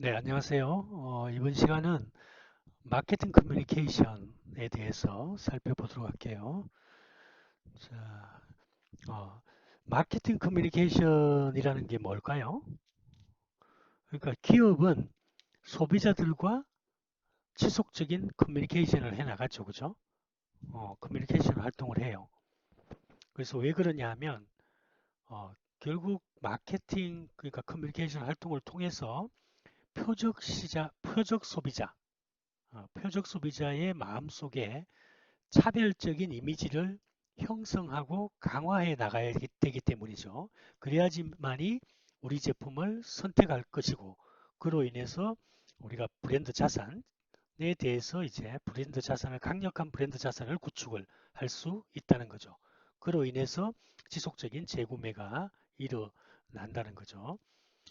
네, 안녕하세요. 이번 시간은 마케팅 커뮤니케이션에 대해서 살펴보도록 할게요. 자, 어, 마케팅 커뮤니케이션이라는 게 뭘까요? 그러니까 기업은 소비자들과 지속적인 커뮤니케이션을 해 나가죠, 그죠? 커뮤니케이션 활동을 해요. 그래서 왜 그러냐 하면, 결국 마케팅, 그러니까 커뮤니케이션 활동을 통해서 표적 소비자, 표적 소비자의 마음속에 차별적인 이미지를 형성하고 강화해 나가야 되기 때문이죠. 그래야지만이 우리 제품을 선택할 것이고, 그로 인해서 우리가 브랜드 자산에 대해서 이제 브랜드 자산을, 강력한 브랜드 자산을 구축을 할 수 있다는 거죠. 그로 인해서 지속적인 재구매가 일어난다는 거죠.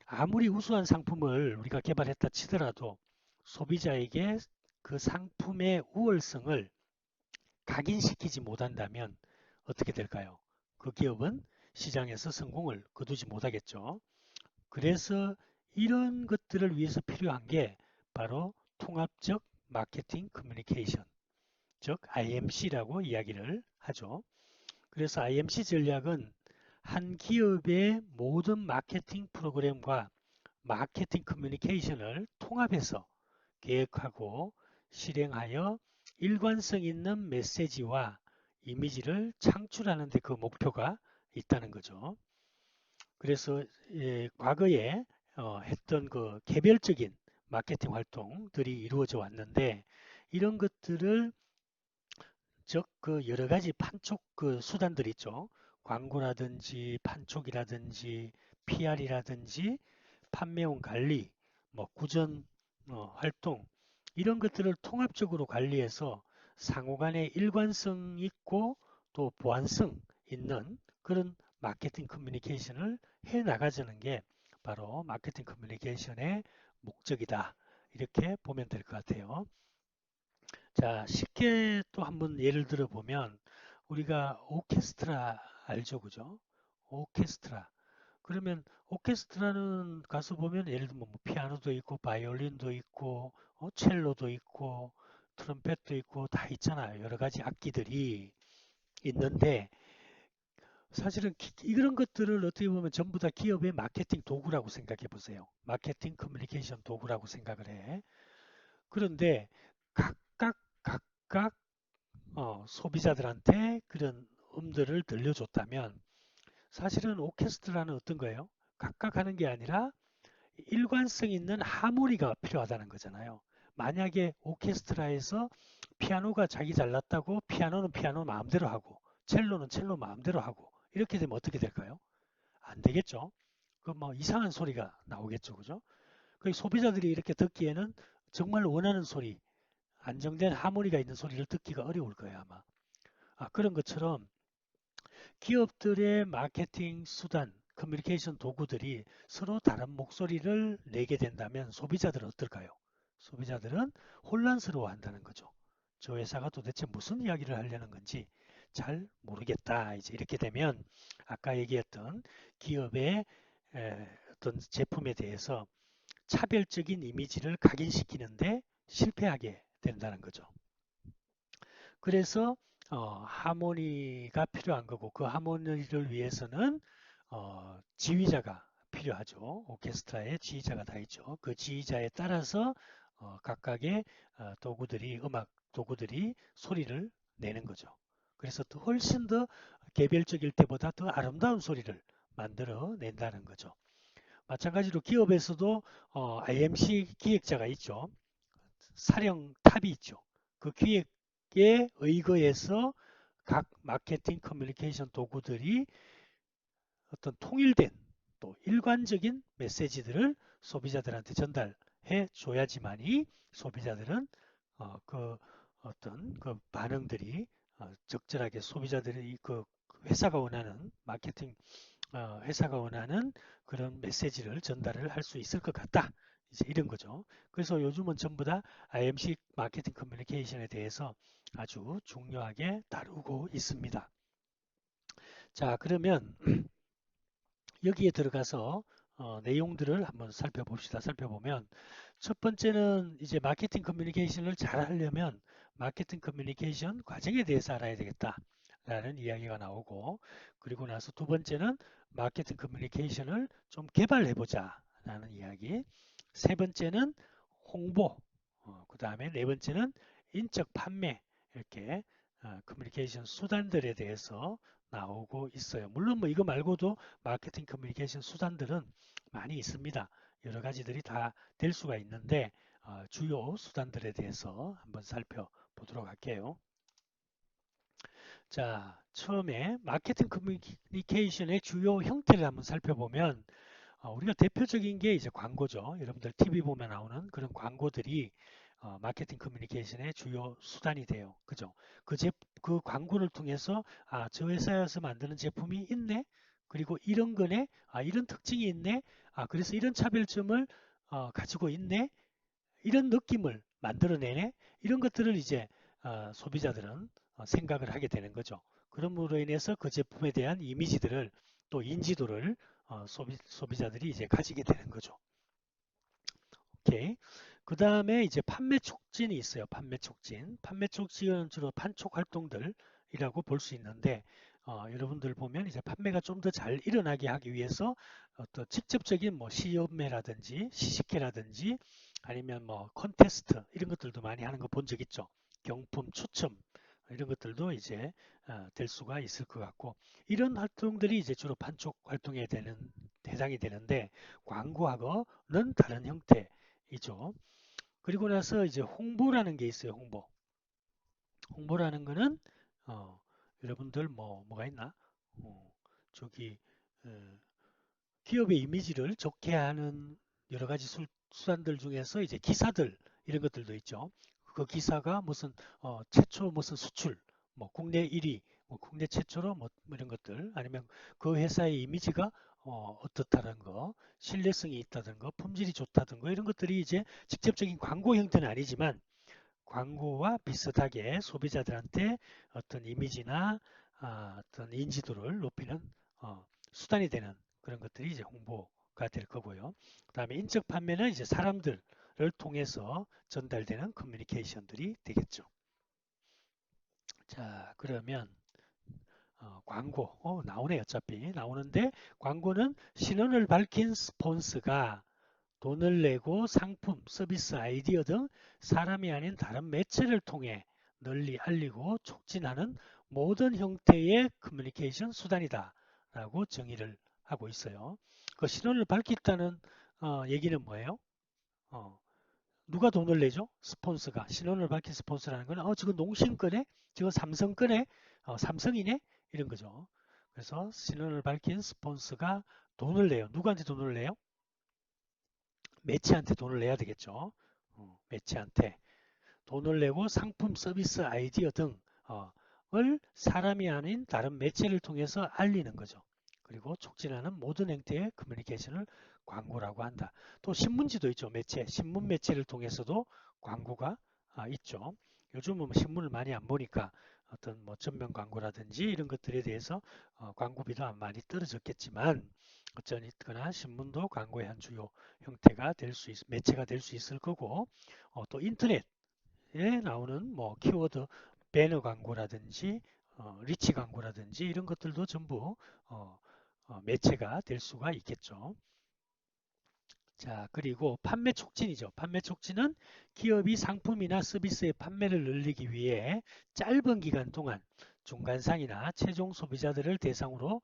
아무리 우수한 상품을 우리가 개발했다 치더라도 소비자에게 그 상품의 우월성을 각인시키지 못한다면 어떻게 될까요? 그 기업은 시장에서 성공을 거두지 못하겠죠. 그래서 이런 것들을 위해서 필요한 게 바로 통합적 마케팅 커뮤니케이션, 즉 IMC라고 이야기를 하죠. 그래서 IMC 전략은 한 기업의 모든 마케팅 프로그램과 마케팅 커뮤니케이션을 통합해서 계획하고 실행하여 일관성 있는 메시지와 이미지를 창출하는 데 그 목표가 있다는 거죠. 그래서 과거에 했던 그 개별적인 마케팅 활동들이 이루어져 왔는데 이런 것들을 즉 그 여러 가지 판촉 그 수단들 있죠. 광고라든지 판촉이라든지 PR이라든지 판매원 관리, 뭐 구전 활동 이런 것들을 통합적으로 관리해서 상호 간의 일관성 있고 또 보완성 있는 그런 마케팅 커뮤니케이션을 해 나가자는 게 바로 마케팅 커뮤니케이션의 목적이다. 이렇게 보면 될 것 같아요. 자, 쉽게 또 한번 예를 들어 보면 우리가 오케스트라 알죠, 그죠? 오케스트라. 그러면 오케스트라는 가서 보면 예를 들면 뭐 피아노도 있고 바이올린도 있고 첼로도 있고 트럼펫도 있고 다 있잖아요. 여러 가지 악기들이 있는데 사실은 이런 것들을 어떻게 보면 전부 다 기업의 마케팅 도구라고 생각해 보세요. 마케팅 커뮤니케이션 도구라고 생각을 해. 그런데 각각 소비자들한테 그런 음들을 들려줬다면 사실은 오케스트라는 어떤 거예요? 각각 하는 게 아니라 일관성 있는 하모니가 필요하다는 거잖아요. 만약에 오케스트라에서 피아노가 자기 잘났다고 피아노는 피아노 마음대로 하고 첼로는 첼로 마음대로 하고 이렇게 되면 어떻게 될까요? 안 되겠죠. 그 뭐 이상한 소리가 나오겠죠. 그죠? 그 소비자들이 이렇게 듣기에는 정말 원하는 소리, 안정된 하모니가 있는 소리를 듣기가 어려울 거예요, 아마. 그런 것처럼 기업들의 마케팅 수단, 커뮤니케이션 도구들이 서로 다른 목소리를 내게 된다면 소비자들은 어떨까요? 소비자들은 혼란스러워 한다는 거죠. 저 회사가 도대체 무슨 이야기를 하려는 건지 잘 모르겠다. 이제 이렇게 되면 아까 얘기했던 기업의 어떤 제품에 대해서 차별적인 이미지를 각인시키는데 실패하게 된다는 거죠. 그래서 하모니가 필요한 거고 그 하모니를 위해서는 지휘자가 필요하죠. 오케스트라에 지휘자가 다 있죠. 그 지휘자에 따라서 각각의 도구들이 음악 도구들이 소리를 내는 거죠. 그래서 또 훨씬 더 개별적일 때보다 더 아름다운 소리를 만들어 낸다는 거죠. 마찬가지로 기업에서도 IMC 기획자가 있죠. 사령탑이 있죠. 그 기획에 의거해서 각 마케팅 커뮤니케이션 도구들이 어떤 통일된 또 일관적인 메시지들을 소비자들한테 전달해 줘야지만이 소비자들은 그 어떤 그 반응들이 적절하게 소비자들이 그 회사가 원하는 마케팅 회사가 원하는 그런 메시지를 전달을 할 수 있을 것 같다. 이제 이런 거죠. 그래서 요즘은 전부 다 IMC 마케팅 커뮤니케이션에 대해서 아주 중요하게 다루고 있습니다. 자, 그러면 여기에 들어가서 내용들을 한번 살펴봅시다. 살펴보면 첫 번째는 이제 마케팅 커뮤니케이션을 잘 하려면 마케팅 커뮤니케이션 과정에 대해서 알아야 되겠다라는 이야기가 나오고, 그리고 나서 두 번째는 마케팅 커뮤니케이션을 좀 개발해보자라는 이야기. 세 번째는 홍보, 그 다음에 네 번째는 인적 판매, 이렇게 커뮤니케이션 수단들에 대해서 나오고 있어요. 물론 뭐 이거 말고도 마케팅 커뮤니케이션 수단들은 많이 있습니다. 여러 가지들이 다 될 수가 있는데 주요 수단들에 대해서 한번 살펴보도록 할게요. 자, 처음에 마케팅 커뮤니케이션의 주요 형태를 한번 살펴보면 우리가 대표적인 게 이제 광고죠. 여러분들 TV 보면 나오는 그런 광고들이 마케팅 커뮤니케이션의 주요 수단이 돼요. 그죠? 그 광고를 통해서 저 회사에서 만드는 제품이 있네. 그리고 이런 거네. 이런 특징이 있네. 그래서 이런 차별점을 가지고 있네. 이런 느낌을 만들어내네. 이런 것들을 이제 소비자들은 생각을 하게 되는 거죠. 그럼으로 인해서 그 제품에 대한 이미지들을 또 인지도를 소비자들이 이제 가지게 되는 거죠. 오케이. 그 다음에 이제 판매 촉진이 있어요. 판매 촉진. 판매 촉진은 주로 판촉 활동들이라고 볼 수 있는데, 여러분들 보면 이제 판매가 좀 더 잘 일어나게 하기 위해서 어떤 직접적인 뭐 시연매라든지 시식회라든지 아니면 뭐 컨테스트 이런 것들도 많이 하는 거 본 적 있죠. 경품 추첨 이런 것들도 이제 될 수가 있을 것 같고, 이런 활동들이 이제 주로 판촉 활동에 해당이 되는데, 광고하고는 다른 형태이죠. 그리고 나서 이제 홍보라는 게 있어요. 홍보라는 거는 여러분들 뭐가 있나? 저기 어, 기업의 이미지를 좋게 하는 여러 가지 수단들 중에서 이제 기사들 이런 것들도 있죠. 그 기사가 무슨 최초 무슨 수출, 뭐 국내 1위, 뭐 국내 최초로 뭐 이런 것들, 아니면 그 회사의 이미지가 어떻다는 거, 신뢰성이 있다는 거, 품질이 좋다는 거, 이런 것들이 이제 직접적인 광고 형태는 아니지만 광고와 비슷하게 소비자들한테 어떤 이미지나 어떤 인지도를 높이는 수단이 되는 그런 것들이 이제 홍보가 될 거고요. 그 다음에 인적 판매는 이제 사람들을 통해서 전달되는 커뮤니케이션들이 되겠죠. 자, 그러면 광고 나오네. 어차피 나오는데, 광고는 신원을 밝힌 스폰서가 돈을 내고 상품, 서비스, 아이디어 등 사람이 아닌 다른 매체를 통해 널리 알리고 촉진하는 모든 형태의 커뮤니케이션 수단이다 라고 정의를 하고 있어요. 그 신원을 밝혔다는 얘기는 뭐예요? 어, 누가 돈을 내죠? 스폰서가. 신원을 밝힌 스폰서라는 건 지금 농심 거네? 지금 삼성 거네? 삼성이네? 이런 거죠. 그래서 신원을 밝힌 스폰서가 돈을 내요. 누구한테 돈을 내요? 매체한테 돈을 내야 되겠죠. 매체한테 돈을 내고 상품, 서비스, 아이디어 등을 사람이 아닌 다른 매체를 통해서 알리는 거죠. 그리고 촉진하는 모든 형태의 커뮤니케이션을 광고라고 한다. 또 신문지도 있죠. 매체, 신문 매체를 통해서도 광고가 있죠. 요즘은 뭐 신문을 많이 안 보니까 어떤 뭐 전면 광고라든지 이런 것들에 대해서 광고비도 많이 떨어졌겠지만, 어쩌거나 신문도 광고의 한 주요 형태가 매체가 될 수 있을 거고, 또 인터넷에 나오는 뭐 키워드 배너 광고라든지 리치 광고라든지 이런 것들도 전부 매체가 될 수가 있겠죠. 자, 그리고 판매 촉진이죠. 판매 촉진은 기업이 상품이나 서비스의 판매를 늘리기 위해 짧은 기간 동안 중간상이나 최종 소비자들을 대상으로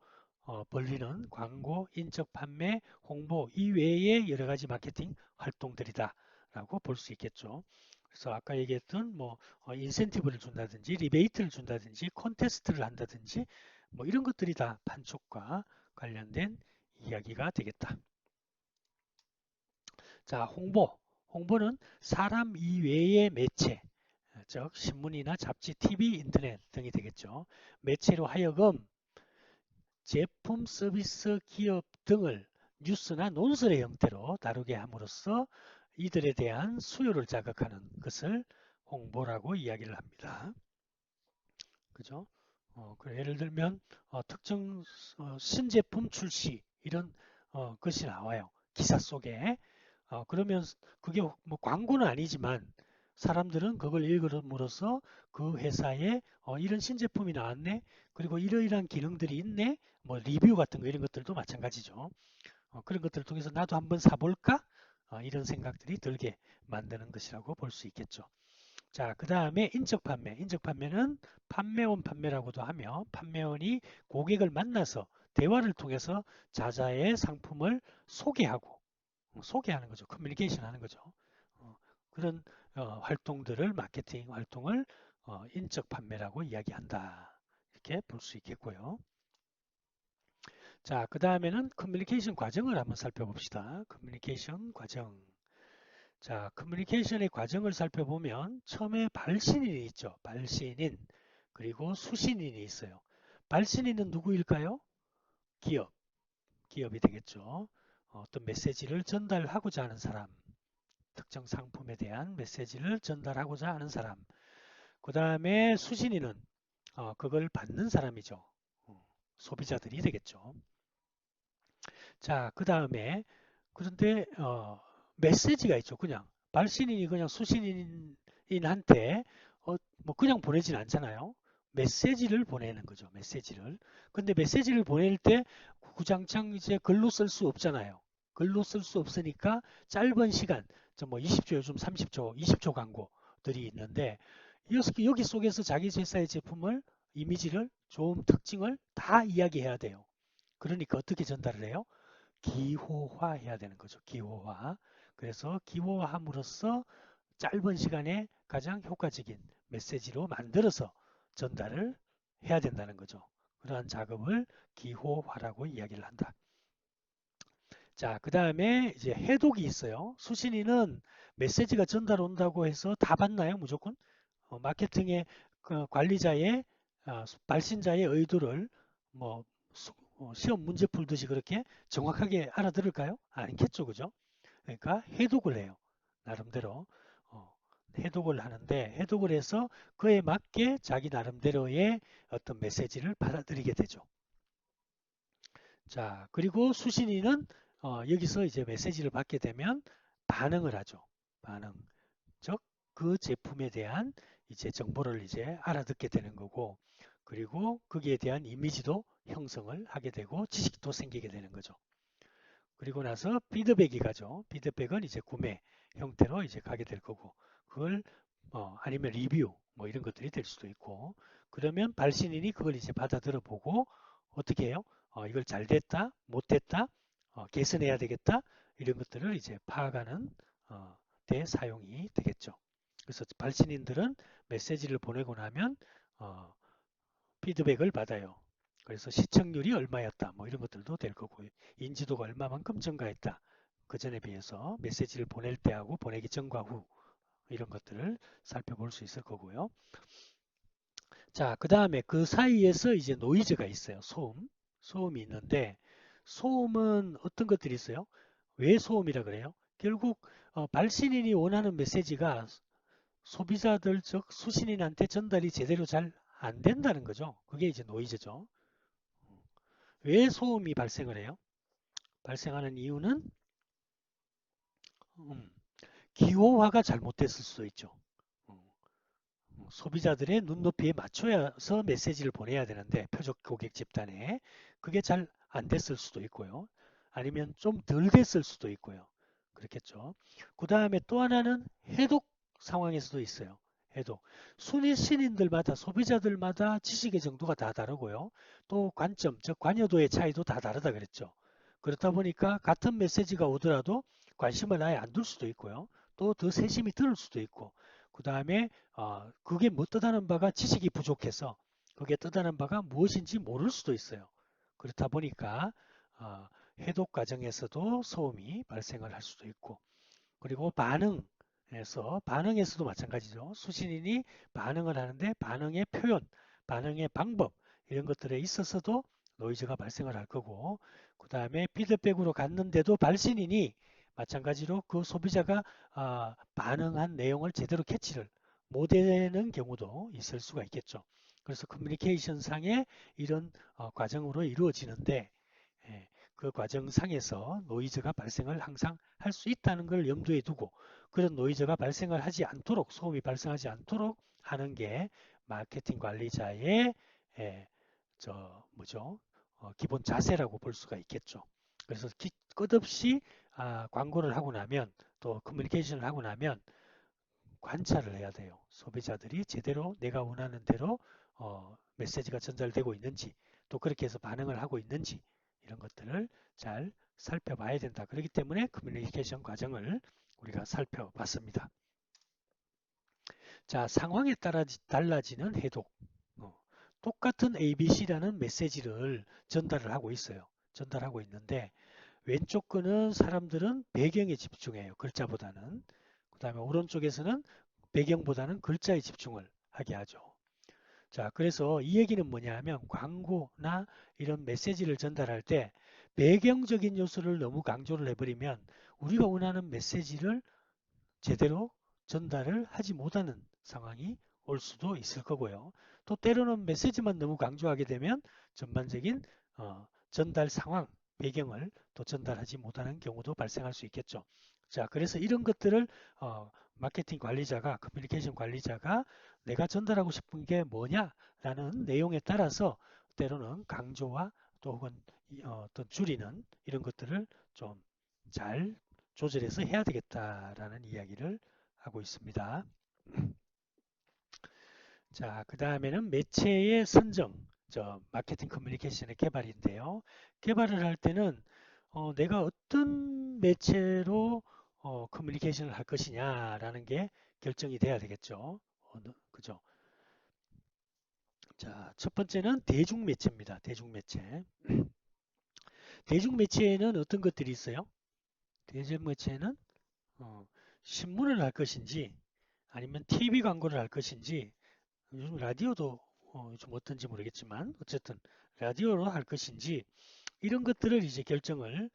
벌리는 광고, 인적 판매, 홍보 이외의 여러 가지 마케팅 활동들이다 라고 볼 수 있겠죠. 그래서 아까 얘기했던 뭐 인센티브를 준다든지 리베이트를 준다든지 콘테스트를 한다든지 뭐 이런 것들이 다 판촉과 관련된 이야기가 되겠다. 자, 홍보는 사람 이외의 매체, 즉 신문이나 잡지, TV, 인터넷 등이 되겠죠. 매체로 하여금 제품, 서비스, 기업 등을 뉴스나 논설의 형태로 다루게 함으로써 이들에 대한 수요를 자극하는 것을 홍보라고 이야기를 합니다. 그죠? 예를 들면 특정 신제품 출시 이런 것이 나와요. 기사 속에. 그러면 그게 뭐 광고는 아니지만 사람들은 그걸 읽음으로써 그 회사에 이런 신제품이 나왔네. 그리고 이러이러한 기능들이 있네. 뭐 리뷰 같은 거 이런 것들도 마찬가지죠. 그런 것들을 통해서 나도 한번 사볼까? 이런 생각들이 들게 만드는 것이라고 볼 수 있겠죠. 자, 그 다음에 인적 판매. 인적 판매는 판매원 판매라고도 하며 판매원이 고객을 만나서 대화를 통해서 자사의 상품을 소개하고 소개하는 거죠. 커뮤니케이션 하는 거죠. 그런 활동들을 마케팅 활동을 인적 판매라고 이야기한다. 이렇게 볼 수 있겠고요. 자, 그 다음에는 커뮤니케이션 과정을 한번 살펴봅시다. 커뮤니케이션 과정. 자, 커뮤니케이션의 과정을 살펴보면 처음에 발신인이 있죠. 발신인. 그리고 수신인이 있어요. 발신인은 누구일까요? 기업. 기업이 되겠죠. 어떤 메시지를 전달하고자 하는 사람. 특정 상품에 대한 메시지를 전달하고자 하는 사람. 그 다음에 수신인은 그걸 받는 사람이죠. 소비자들이 되겠죠. 자, 그 다음에 그런데 메시지가 있죠. 그냥 발신인이 그냥 수신인한테 뭐 그냥 보내진 않잖아요. 메시지를 보내는 거죠. 메시지를. 근데 메시지를 보낼 때 구장창 이제 글로 쓸 수 없잖아요. 글로 쓸 수 없으니까 짧은 시간, 뭐 20초, 요즘 30초, 20초 광고들이 있는데 여기 속에서 자기 회사의 제품을 이미지를 좋은 특징을 다 이야기해야 돼요. 그러니까 어떻게 전달을 해요? 기호화해야 되는 거죠. 기호화. 그래서 기호화함으로써 짧은 시간에 가장 효과적인 메시지로 만들어서 전달을 해야 된다는 거죠. 그러한 작업을 기호화라고 이야기를 한다. 자, 그 다음에 이제 해독이 있어요. 수신인은 메시지가 전달 온다고 해서 다 받나요? 무조건? 마케팅의 그 관리자의 발신자의 의도를 뭐 시험 문제 풀듯이 그렇게 정확하게 알아들을까요? 아니겠죠, 그죠? 그러니까 해독을 해요. 나름대로 해독을 하는데 해독을 해서 그에 맞게 자기 나름대로의 어떤 메시지를 받아들이게 되죠. 자, 그리고 수신인은 여기서 이제 메시지를 받게 되면 반응을 하죠. 반응. 즉, 그 제품에 대한 이제 정보를 이제 알아듣게 되는 거고, 그리고 거기에 대한 이미지도 형성을 하게 되고, 지식도 생기게 되는 거죠. 그리고 나서 피드백이 가죠. 피드백은 이제 구매 형태로 이제 가게 될 거고, 그걸 아니면 리뷰 뭐 이런 것들이 될 수도 있고, 그러면 발신인이 그걸 이제 받아들여 보고 어떻게 해요? 이걸 잘 됐다, 못 됐다, 개선해야 되겠다 이런 것들을 이제 파악하는 데 사용이 되겠죠. 그래서 발신인들은 메시지를 보내고 나면 어, 피드백을 받아요. 그래서 시청률이 얼마였다 뭐 이런 것들도 될 거고 인지도가 얼마만큼 증가했다. 그 전에 비해서 메시지를 보낼 때하고 보내기 전과 후 이런 것들을 살펴볼 수 있을 거고요. 자, 그 다음에 그 사이에서 이제 노이즈가 있어요. 소음. 소음이 있는데 소음은 어떤 것들이 있어요? 왜 소음이라 그래요? 결국 발신인이 원하는 메시지가 소비자들 즉 수신인한테 전달이 제대로 잘 안 된다는 거죠. 그게 이제 노이즈죠. 왜 소음이 발생을 해요? 발생하는 이유는 음, 기호화가 잘못됐을 수도 있죠. 음, 소비자들의 눈높이에 맞춰서 메시지를 보내야 되는데 표적 고객 집단에 그게 잘 안 됐을 수도 있고요. 아니면 좀 덜 됐을 수도 있고요. 그렇겠죠. 그 다음에 또 하나는 해독 상황에서도 있어요. 해독. 순위 신인들마다 소비자들마다 지식의 정도가 다 다르고요. 또 관점, 즉 관여도의 차이도 다 다르다 그랬죠. 그렇다 보니까 같은 메시지가 오더라도 관심을 아예 안 둘 수도 있고요. 또 더 세심히 들을 수도 있고 그 다음에 그게 뭐 뜻하는 바가 지식이 부족해서 그게 뜻하는 바가 무엇인지 모를 수도 있어요. 그렇다 보니까 어, 해독 과정에서도 소음이 발생을 할 수도 있고 그리고 반응에서도 마찬가지죠. 수신인이 반응을 하는데 반응의 표현, 반응의 방법 이런 것들에 있어서도 노이즈가 발생을 할 거고 그 다음에 피드백으로 갔는데도 발신인이 마찬가지로 그 소비자가 반응한 내용을 제대로 캐치를 못하는 경우도 있을 수가 있겠죠. 그래서 커뮤니케이션 상의 이런 과정으로 이루어지는데 예, 그 과정상에서 노이즈가 발생을 항상 할 수 있다는 걸 염두에 두고 그런 노이즈가 발생을 하지 않도록 소음이 발생하지 않도록 하는 게 마케팅 관리자의 예, 저 뭐죠? 기본 자세라고 볼 수가 있겠죠. 그래서 끝없이 광고를 하고 나면 또 커뮤니케이션을 하고 나면 관찰을 해야 돼요. 소비자들이 제대로 내가 원하는 대로 메시지가 전달되고 있는지 또 그렇게 해서 반응을 하고 있는지 이런 것들을 잘 살펴봐야 된다. 그렇기 때문에 커뮤니케이션 과정을 우리가 살펴봤습니다. 자, 상황에 따라 달라지는 해독. 똑같은 ABC라는 메시지를 전달을 하고 있어요. 전달하고 있는데 왼쪽 거는 사람들은 배경에 집중해요. 글자보다는. 그 다음에 오른쪽에서는 배경보다는 글자에 집중을 하게 하죠. 자, 그래서 이 얘기는 뭐냐 하면 광고나 이런 메시지를 전달할 때 배경적인 요소를 너무 강조를 해버리면 우리가 원하는 메시지를 제대로 전달을 하지 못하는 상황이 올 수도 있을 거고요. 또 때로는 메시지만 너무 강조하게 되면 전반적인 전달 상황, 배경을 또 전달하지 못하는 경우도 발생할 수 있겠죠. 자, 그래서 이런 것들을 마케팅 관리자가, 커뮤니케이션 관리자가 내가 전달하고 싶은 게 뭐냐라는 내용에 따라서 때로는 강조와 또 혹은 어떤 줄이는 이런 것들을 좀 잘 조절해서 해야 되겠다라는 이야기를 하고 있습니다. 자, 그 다음에는 매체의 선정, 마케팅 커뮤니케이션의 개발인데요. 개발을 할 때는 내가 어떤 매체로 커뮤니케이션을 할 것이냐라는 게 결정이 돼야 되겠죠. 그죠? 자, 첫 번째는 대중매체입니다. 대중매체. 대중매체에는 어떤 것들이 있어요? 대중매체는 어, 신문을 할 것인지 아니면 TV 광고를 할 것인지 요즘 라디오도 좀 어떤지 모르겠지만 어쨌든 라디오로 할 것인지 이런 것들을 이제 결정을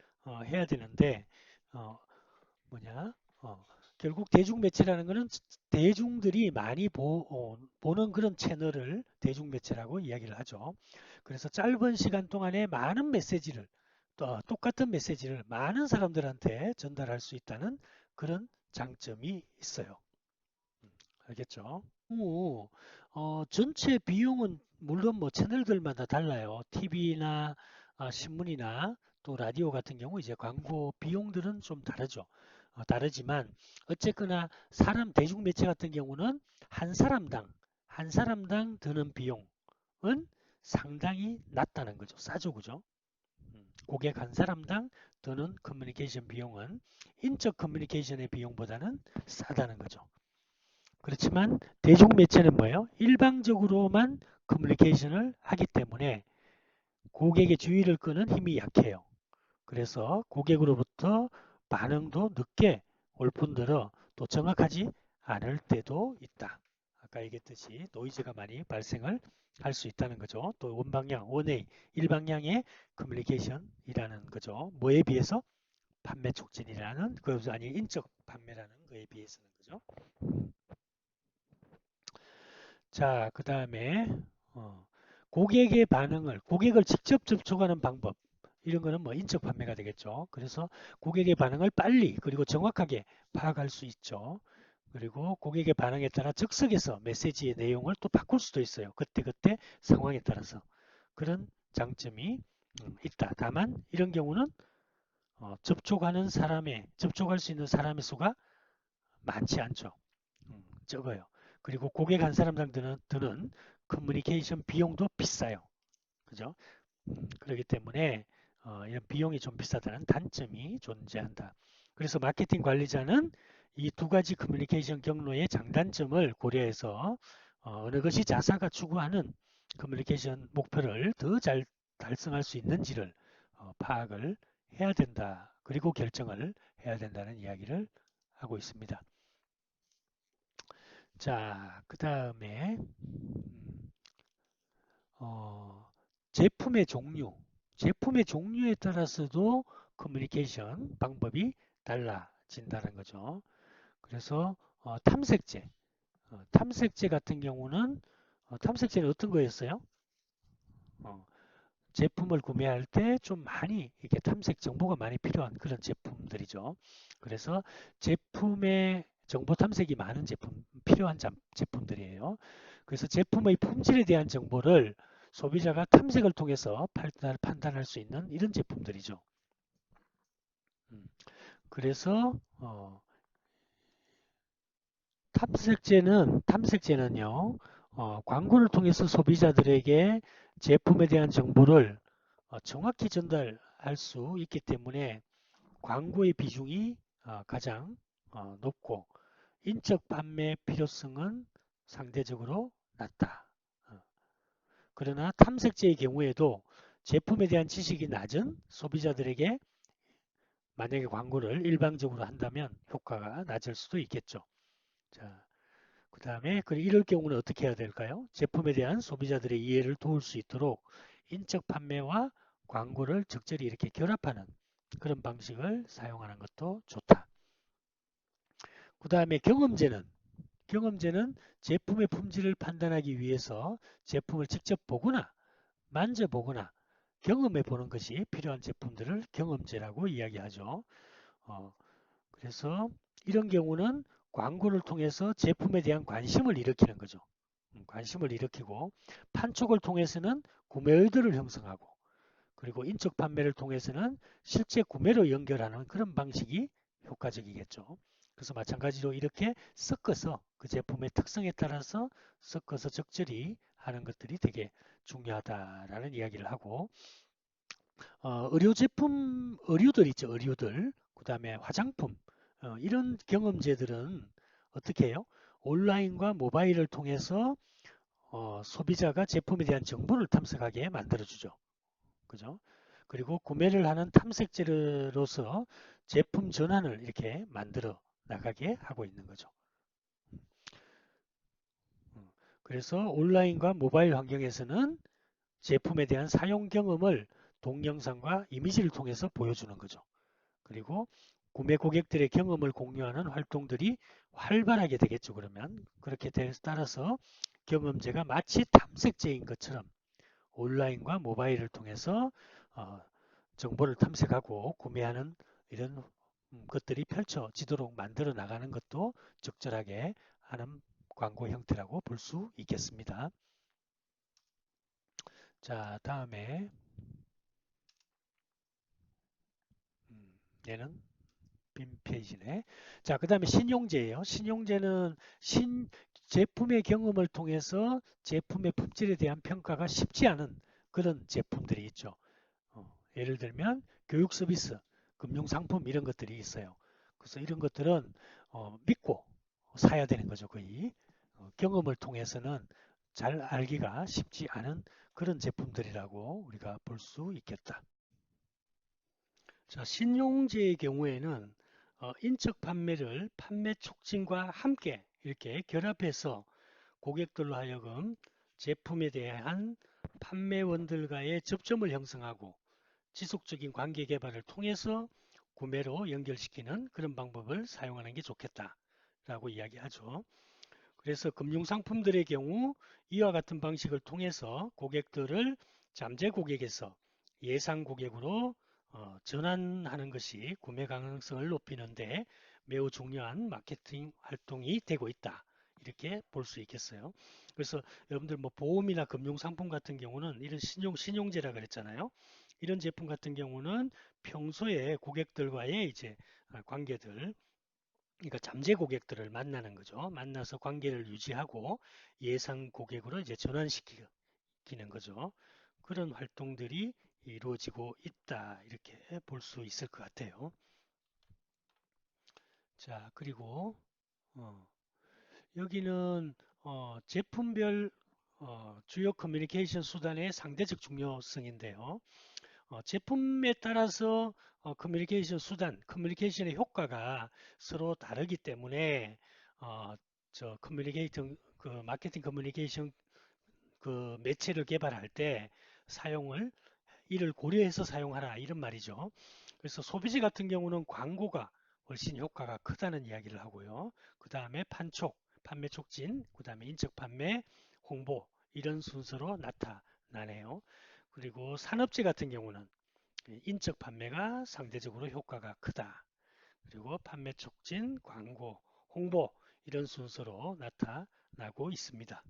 해야 되는데 어, 뭐냐 결국 대중매체라는 것은 대중들이 많이 보는 그런 채널을 대중매체라고 이야기를 하죠. 그래서 짧은 시간 동안에 많은 메시지를 또 똑같은 메시지를 많은 사람들한테 전달할 수 있다는 그런 장점이 있어요. 알겠죠? 경우 전체 비용은 물론 뭐 채널들마다 달라요. TV나 신문이나 또 라디오 같은 경우 이제 광고 비용들은 좀 다르죠. 다르지만 어쨌거나 사람 대중매체 같은 경우는 한 사람당 드는 비용은 상당히 낮다는 거죠. 싸죠, 그죠? 고객 한 사람당 드는 커뮤니케이션 비용은 인적 커뮤니케이션의 비용보다는 싸다는 거죠. 그렇지만 대중매체는 뭐예요? 일방적으로만 커뮤니케이션을 하기 때문에 고객의 주의를 끄는 힘이 약해요. 그래서 고객으로부터 반응도 늦게 올 뿐더러 또 정확하지 않을 때도 있다. 아까 얘기했듯이 노이즈가 많이 발생을 할 수 있다는 거죠. 또 원방향, 원웨이, 일방향의 커뮤니케이션이라는 거죠. 뭐에 비해서? 판매 촉진이라는, 아니 인적 판매라는 거에 비해서는 거죠. 자, 그 다음에 고객의 반응을 고객을 직접 접촉하는 방법 이런 거는 뭐 인적 판매가 되겠죠. 그래서 고객의 반응을 빨리 그리고 정확하게 파악할 수 있죠. 그리고 고객의 반응에 따라 즉석에서 메시지의 내용을 또 바꿀 수도 있어요. 그때그때 상황에 따라서 그런 장점이 있다. 다만 이런 경우는 접촉할 수 있는 사람의 수가 많지 않죠. 적어요. 그리고 고객 한 사람당 드는 커뮤니케이션 비용도 비싸요. 그죠? 그렇기 때문에 이런 비용이 좀 비싸다는 단점이 존재한다. 그래서 마케팅 관리자는 이 두 가지 커뮤니케이션 경로의 장단점을 고려해서 어느 것이 자사가 추구하는 커뮤니케이션 목표를 더 잘 달성할 수 있는지를 파악을 해야 된다. 그리고 결정을 해야 된다는 이야기를 하고 있습니다. 자, 그 다음에 어, 제품의 종류, 제품의 종류에 따라서도 커뮤니케이션 방법이 달라진다는 거죠. 그래서 탐색제 같은 경우는 탐색제는 어떤 거였어요? 어, 제품을 구매할 때 좀 많이 이렇게 탐색 정보가 많이 필요한 그런 제품들이죠. 그래서 제품의 정보 탐색이 많은 제품, 필요한 제품들이에요. 그래서 제품의 품질에 대한 정보를 소비자가 탐색을 통해서 판단할 수 있는 이런 제품들이죠. 음, 그래서 탐색제는요, 광고를 통해서 소비자들에게 제품에 대한 정보를 정확히 전달할 수 있기 때문에 광고의 비중이 가장 높고 인적 판매 필요성은 상대적으로 낮다. 어, 그러나 탐색제의 경우에도 제품에 대한 지식이 낮은 소비자들에게 만약에 광고를 일방적으로 한다면 효과가 낮을 수도 있겠죠. 자, 그 다음에 이럴 경우는 어떻게 해야 될까요? 제품에 대한 소비자들의 이해를 도울 수 있도록 인적 판매와 광고를 적절히 이렇게 결합하는 그런 방식을 사용하는 것도 좋다. 그 다음에 경험제는 제품의 품질을 판단하기 위해서 제품을 직접 보거나 만져보거나 경험해 보는 것이 필요한 제품들을 경험제라고 이야기하죠. 어, 그래서 이런 경우는 광고를 통해서 제품에 대한 관심을 일으키는 거죠. 관심을 일으키고 판촉을 통해서는 구매 의도를 형성하고 그리고 인적 판매를 통해서는 실제 구매로 연결하는 그런 방식이 효과적이겠죠. 그래서 마찬가지로 이렇게 섞어서 그 제품의 특성에 따라서 섞어서 적절히 하는 것들이 되게 중요하다라는 이야기를 하고 의료 제품, 의류들 있죠. 의류들. 그 다음에 화장품. 이런 경험제들은 어떻게 해요? 온라인과 모바일을 통해서 소비자가 제품에 대한 정보를 탐색하게 만들어주죠. 그죠? 그리고 구매를 하는 탐색제로서 제품 전환을 이렇게 만들어 나가게 하고 있는 거죠. 그래서 온라인과 모바일 환경에서는 제품에 대한 사용 경험을 동영상과 이미지를 통해서 보여주는 거죠. 그리고 구매 고객들의 경험을 공유하는 활동들이 활발하게 되겠죠. 그러면 그렇게 따라서 경험제가 마치 탐색제인 것처럼 온라인과 모바일을 통해서 어, 정보를 탐색하고 구매하는 이런 것들이 펼쳐지도록 만들어 나가는 것도 적절하게 하는 광고 형태라고 볼 수 있겠습니다. 자, 다음에 얘는 빈 페이지네. 자, 그 다음에 신용제예요. 신용제는 제품의 경험을 통해서 제품의 품질에 대한 평가가 쉽지 않은 그런 제품들이 있죠. 예를 들면 교육 서비스, 금융 상품 이런 것들이 있어요. 그래서 이런 것들은 믿고 사야 되는 거죠. 거의 경험을 통해서는 잘 알기가 쉽지 않은 그런 제품들이라고 우리가 볼 수 있겠다. 자, 신용제의 경우에는 인적 판매를 판매 촉진과 함께 이렇게 결합해서 고객들로 하여금 제품에 대한 판매원들과의 접점을 형성하고 지속적인 관계 개발을 통해서 구매로 연결시키는 그런 방법을 사용하는 게 좋겠다라고 이야기하죠. 그래서 금융상품들의 경우 이와 같은 방식을 통해서 고객들을 잠재 고객에서 예상 고객으로 전환하는 것이 구매 가능성을 높이는데 매우 중요한 마케팅 활동이 되고 있다. 이렇게 볼 수 있겠어요. 그래서 여러분들 뭐 보험이나 금융상품 같은 경우는 이런 신용제라 그랬잖아요. 이런 제품 같은 경우는 평소에 고객들과의 이제 관계들 그러니까 잠재 고객들을 만나는 거죠. 만나서 관계를 유지하고 예상 고객으로 이제 전환시키는 거죠. 그런 활동들이 이루어지고 있다. 이렇게 볼 수 있을 것 같아요. 자, 그리고 어, 여기는 제품별 주요 커뮤니케이션 수단의 상대적 중요성인데요. 제품에 따라서 커뮤니케이션의 효과가 서로 다르기 때문에 어, 그 마케팅 커뮤니케이션 그 매체를 개발할 때 사용을 이를 고려해서 사용하라 이런 말이죠. 그래서 소비지 같은 경우는 광고가 훨씬 효과가 크다는 이야기를 하고요. 그 다음에 판매 촉진, 그 다음에 인적 판매, 홍보 이런 순서로 나타나네요. 그리고 산업재 같은 경우는 인적 판매가 상대적으로 효과가 크다. 그리고 판매 촉진, 광고, 홍보 이런 순서로 나타나고 있습니다.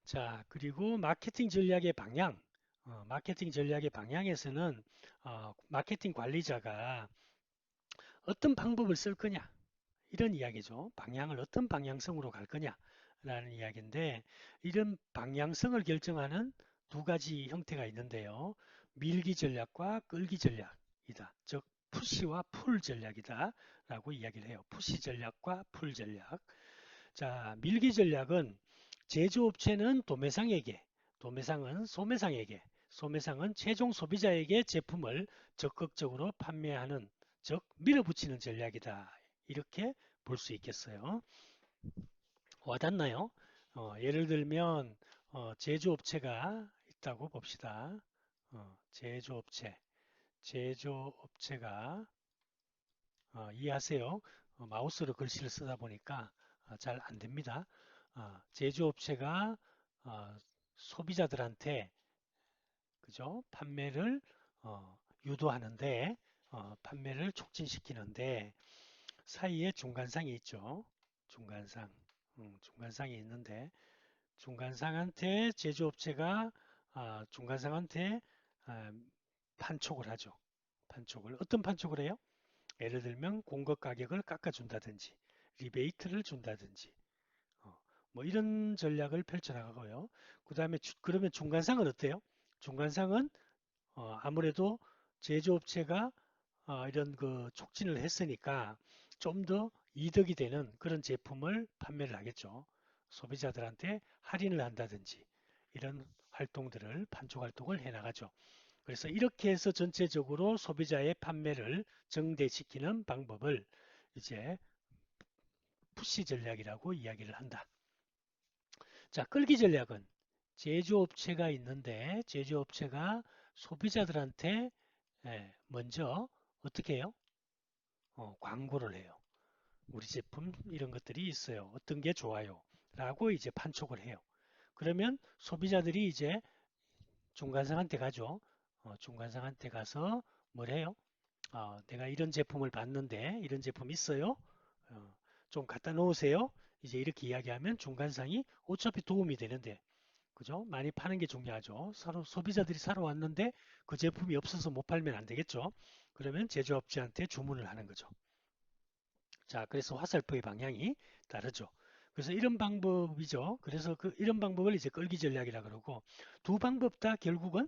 자, 그리고 마케팅 전략의 방향. 마케팅 전략의 방향에서는 마케팅 관리자가 어떤 방법을 쓸 거냐 이런 이야기죠. 방향을 어떤 방향성으로 갈 거냐라는 이야기인데 이런 방향성을 결정하는 두 가지 형태가 있는데요. 밀기 전략과 끌기 전략이다. 즉 푸시와 풀 전략이다 라고 이야기를 해요. 푸시 전략과 풀 전략. 자, 밀기 전략은 제조업체는 도매상에게, 도매상은 소매상에게, 소매상은 최종 소비자에게 제품을 적극적으로 판매하는, 즉 밀어붙이는 전략이다. 이렇게 볼 수 있겠어요. 와닿나요? 예를 들면 제조업체가 있다고 봅시다. 제조업체가 이해하세요? 마우스로 글씨를 쓰다 보니까 잘 안 됩니다. 제조업체가 어, 소비자들한테 그죠? 판매를 유도하는데 판매를 촉진시키는데 사이에 중간상이 있죠. 중간상. 중간상이 있는데 중간상한테 제조업체가 중간상한테 아, 판촉을 하죠. 판촉을 어떤 판촉을 해요? 예를 들면 공급 가격을 깎아준다든지 리베이트를 준다든지 어, 뭐 이런 전략을 펼쳐나가고요. 그 다음에 그러면 중간상은 어때요? 중간상은 아무래도 제조업체가 이런 그 촉진을 했으니까 좀 더 이득이 되는 그런 제품을 판매를 하겠죠. 소비자들한테 할인을 한다든지 이런 활동들을 판촉 활동을 해나가죠. 그래서 이렇게 해서 전체적으로 소비자의 판매를 증대시키는 방법을 이제 푸시 전략이라고 이야기를 한다. 자, 끌기 전략은 제조업체가 있는데 제조업체가 소비자들한테 먼저 어떻게 해요? 광고를 해요. 우리 제품 이런 것들이 있어요. 어떤 게 좋아요? 라고 이제 판촉을 해요. 그러면 소비자들이 이제 중간상한테 가죠. 중간상한테 가서 뭘 해요? 내가 이런 제품을 봤는데 이런 제품 있어요? 좀 갖다 놓으세요. 이제 이렇게 이야기하면 중간상이 어차피 도움이 되는데 그죠? 많이 파는 게 중요하죠. 소비자들이 사러 왔는데 그 제품이 없어서 못 팔면 안 되겠죠. 그러면 제조업체한테 주문을 하는 거죠. 자, 그래서 화살표의 방향이 다르죠. 그래서 이런 방법이죠. 그래서 이런 방법을 이제 끌기 전략이라 그러고 두 방법 다 결국은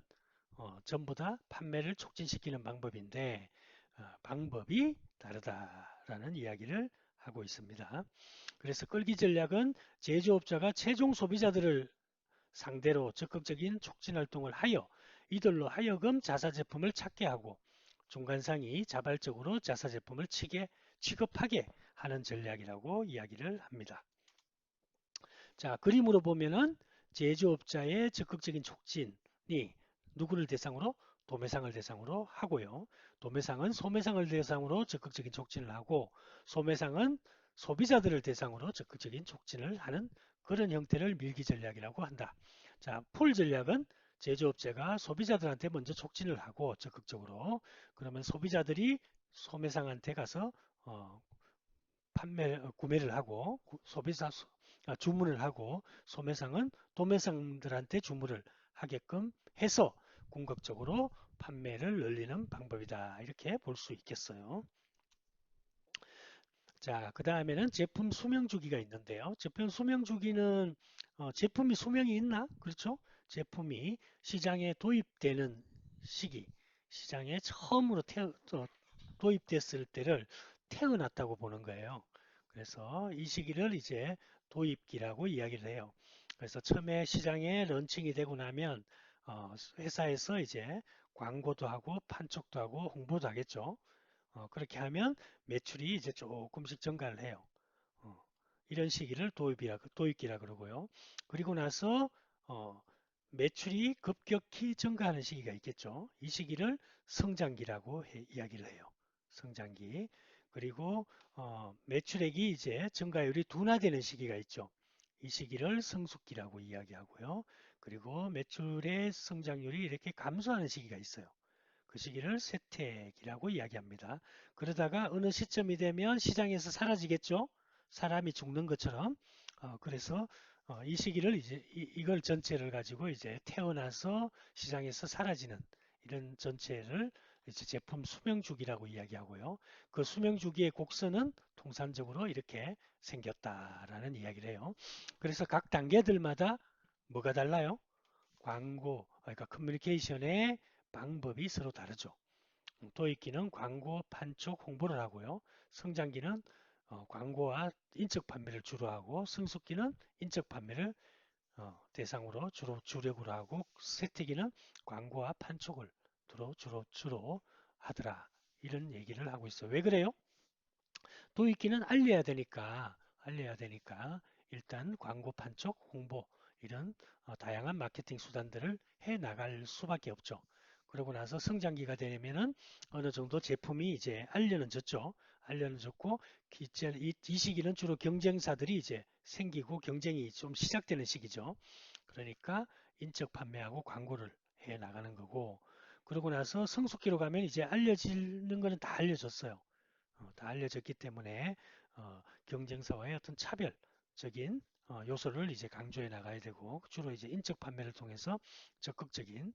전부 다 판매를 촉진시키는 방법인데 방법이 다르다라는 이야기를 하고 있습니다. 그래서 끌기 전략은 제조업자가 최종 소비자들을 상대로 적극적인 촉진 활동을 하여 이들로 하여금 자사 제품을 찾게 하고 중간상이 자발적으로 자사 제품을 취급하게 하는 전략이라고 이야기를 합니다. 자, 그림으로 보면은 제조업자의 적극적인 촉진이 누구를 대상으로? 도매상을 대상으로 하고요. 도매상은 소매상을 대상으로 적극적인 촉진을 하고 소매상은 소비자들을 대상으로 적극적인 촉진을 하는 그런 형태를 밀기 전략이라고 한다. 자, 풀 전략은 제조업체가 소비자들한테 먼저 촉진을 하고 적극적으로 그러면 소비자들이 소매상한테 가서 어, 구매를 하고 소비자 주문을 하고 소매상은 도매상들한테 주문을 하게끔 해서 궁극적으로 판매를 늘리는 방법이다. 이렇게 볼 수 있겠어요. 자, 그 다음에는 제품 수명 주기가 있는데요. 제품 수명 주기는 제품이 수명이 있나? 그렇죠? 제품이 시장에 도입되는 시기, 시장에 처음으로 도입됐을 때를 태어났다고 보는 거예요. 그래서 이 시기를 이제 도입기라고 이야기를 해요. 그래서 처음에 시장에 런칭이 되고 나면 회사에서 이제 광고도 하고 판촉도 하고 홍보도 하겠죠. 그렇게 하면 매출이 이제 조금씩 증가를 해요. 어, 이런 시기를 도입기라 그러고요. 그리고 나서 어, 매출이 급격히 증가하는 시기가 있겠죠. 이 시기를 성장기라고 이야기를 해요. 성장기. 그리고 매출액이 이제 증가율이 둔화되는 시기가 있죠. 이 시기를 성숙기라고 이야기하고요. 그리고 매출의 성장률이 이렇게 감소하는 시기가 있어요. 그 시기를 쇠퇴기라고 이야기합니다. 그러다가 어느 시점이 되면 시장에서 사라지겠죠? 사람이 죽는 것처럼. 그래서 이 시기를 이걸 전체를 가지고 이제 태어나서 시장에서 사라지는 이런 전체를 이제 제품 수명주기라고 이야기하고요. 그 수명주기의 곡선은 통산적으로 이렇게 생겼다라는 이야기를 해요. 그래서 각 단계들마다 뭐가 달라요? 광고, 그러니까 커뮤니케이션의 방법이 서로 다르죠. 도입기는 광고, 판촉, 홍보를 하고요. 성장기는 광고와 인적 판매를 주로 하고 성숙기는 인적 판매를 대상으로 주력으로 하고 쇠퇴기는 광고와 판촉을 주로 하더라. 이런 얘기를 하고 있어요. 왜 그래요? 도입기는 알려야 되니까 일단 광고, 판촉, 홍보 이런 다양한 마케팅 수단들을 해 나갈 수밖에 없죠. 그러고 나서 성장기가 되면은 어느 정도 제품이 이제 알려는 졌죠. 알려는 졌고 이 시기는 주로 경쟁사들이 이제 생기고 경쟁이 좀 시작되는 시기죠. 그러니까 인적 판매하고 광고를 해 나가는 거고 그러고 나서 성숙기로 가면 이제 알려지는 거는 다 알려졌어요. 다 알려졌기 때문에 경쟁사와의 어떤 차별적인 요소를 이제 강조해 나가야 되고 주로 이제 인적 판매를 통해서 적극적인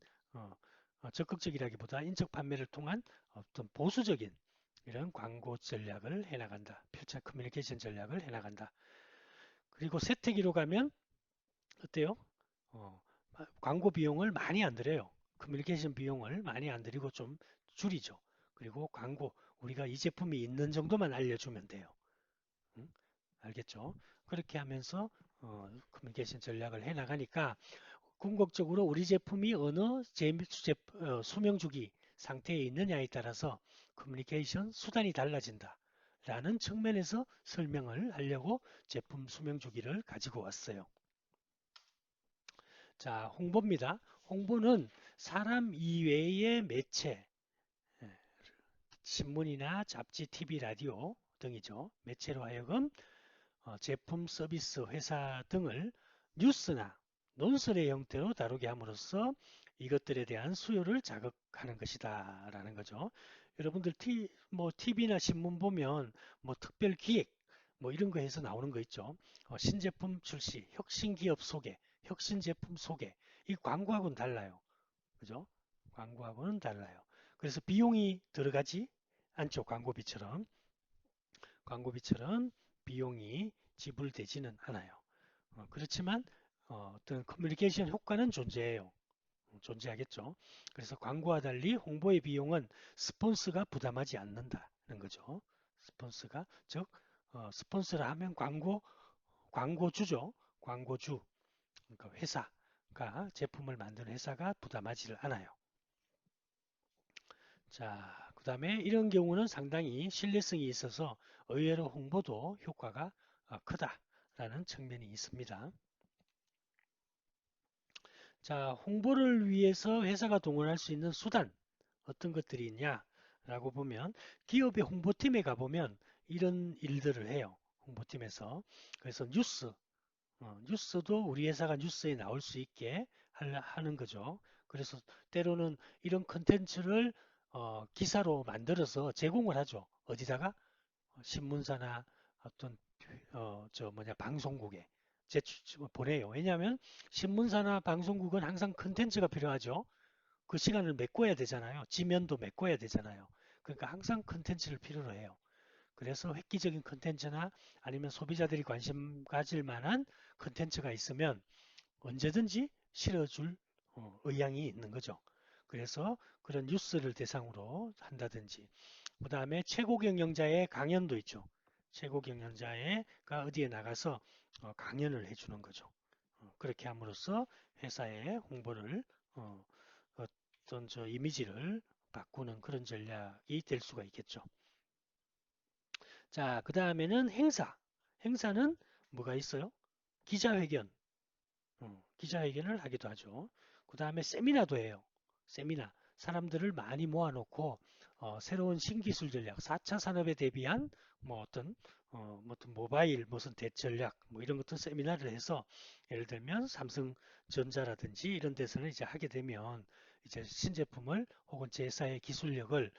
적극적이라기보다 인적 판매를 통한 어떤 보수적인 이런 광고 전략을 해 나간다. 표차 커뮤니케이션 전략을 해 나간다. 그리고 세태기로 가면 어때요? 어, 광고 비용을 많이 안 들여요. 커뮤니케이션 비용을 많이 안 들이고 좀 줄이죠. 그리고 광고 우리가 이 제품이 있는 정도만 알려주면 돼요. 응? 알겠죠? 그렇게 하면서 커뮤니케이션 전략을 해 나가니까 궁극적으로 우리 제품이 어느 수명주기 상태에 있느냐에 따라서 커뮤니케이션 수단이 달라진다. 라는 측면에서 설명을 하려고 제품 수명주기를 가지고 왔어요. 자, 홍보입니다. 홍보는 사람 이외의 매체, 예, 신문이나 잡지, TV, 라디오 등이죠. 매체로 하여금 제품, 서비스, 회사 등을 뉴스나 논설의 형태로 다루게 함으로써 이것들에 대한 수요를 자극하는 것이다 라는 거죠. 여러분들 TV나 신문 보면 뭐 특별 기획 뭐 이런 거 해서 나오는 거 있죠. 신제품 출시, 혁신 기업 소개, 혁신 제품 소개. 이 광고하고는 달라요. 그죠? 광고하고는 달라요. 그래서 비용이 들어가지 않죠. 광고비처럼 비용이 지불되지는 않아요. 그렇지만 어떤 커뮤니케이션 효과는 존재해요. 존재하겠죠. 그래서 광고와 달리 홍보의 비용은 스폰서가 부담하지 않는다는 거죠. 스폰서가 즉 스폰서를 하면 광고주죠. 광고주 그러니까 회사가 제품을 만드는 회사가 부담하지를 않아요. 자, 그 다음에 이런 경우는 상당히 신뢰성이 있어서 의외로 홍보도 효과가 크다라는 측면이 있습니다. 자, 홍보를 위해서 회사가 동원할 수 있는 수단 어떤 것들이 있냐라고 보면 기업의 홍보팀에 가보면 이런 일들을 해요. 홍보팀에서. 그래서 뉴스도 우리 회사가 뉴스에 나올 수 있게 하는 거죠. 그래서 때로는 이런 컨텐츠를 기사로 만들어서 제공을 하죠. 어디다가? 신문사나 어떤 방송국에 보내요. 왜냐하면 신문사나 방송국은 항상 컨텐츠가 필요하죠. 그 시간을 메꿔야 되잖아요. 지면도 메꿔야 되잖아요. 그러니까 항상 컨텐츠를 필요로 해요. 그래서 획기적인 컨텐츠나 아니면 소비자들이 관심 가질 만한 컨텐츠가 있으면 언제든지 실어줄 의향이 있는 거죠. 그래서 그런 뉴스를 대상으로 한다든지 그 다음에 최고 경영자의 강연도 있죠. 최고 경영자가 어디에 나가서 강연을 해주는 거죠. 그렇게 함으로써 회사의 홍보를 어, 어떤 이미지를 바꾸는 그런 전략이 될 수가 있겠죠. 자, 그 다음에는 행사. 행사는 뭐가 있어요? 기자회견. 기자회견을 하기도 하죠. 그 다음에 세미나도 해요. 세미나. 사람들을 많이 모아놓고 새로운 신기술 전략, 4차 산업에 대비한 뭐 어떤 모바일 무슨 대전략 뭐 이런 것도 세미나를 해서 예를 들면 삼성전자라든지 이런 데서는 이제 하게 되면 이제 신제품을 혹은 제사의 기술력을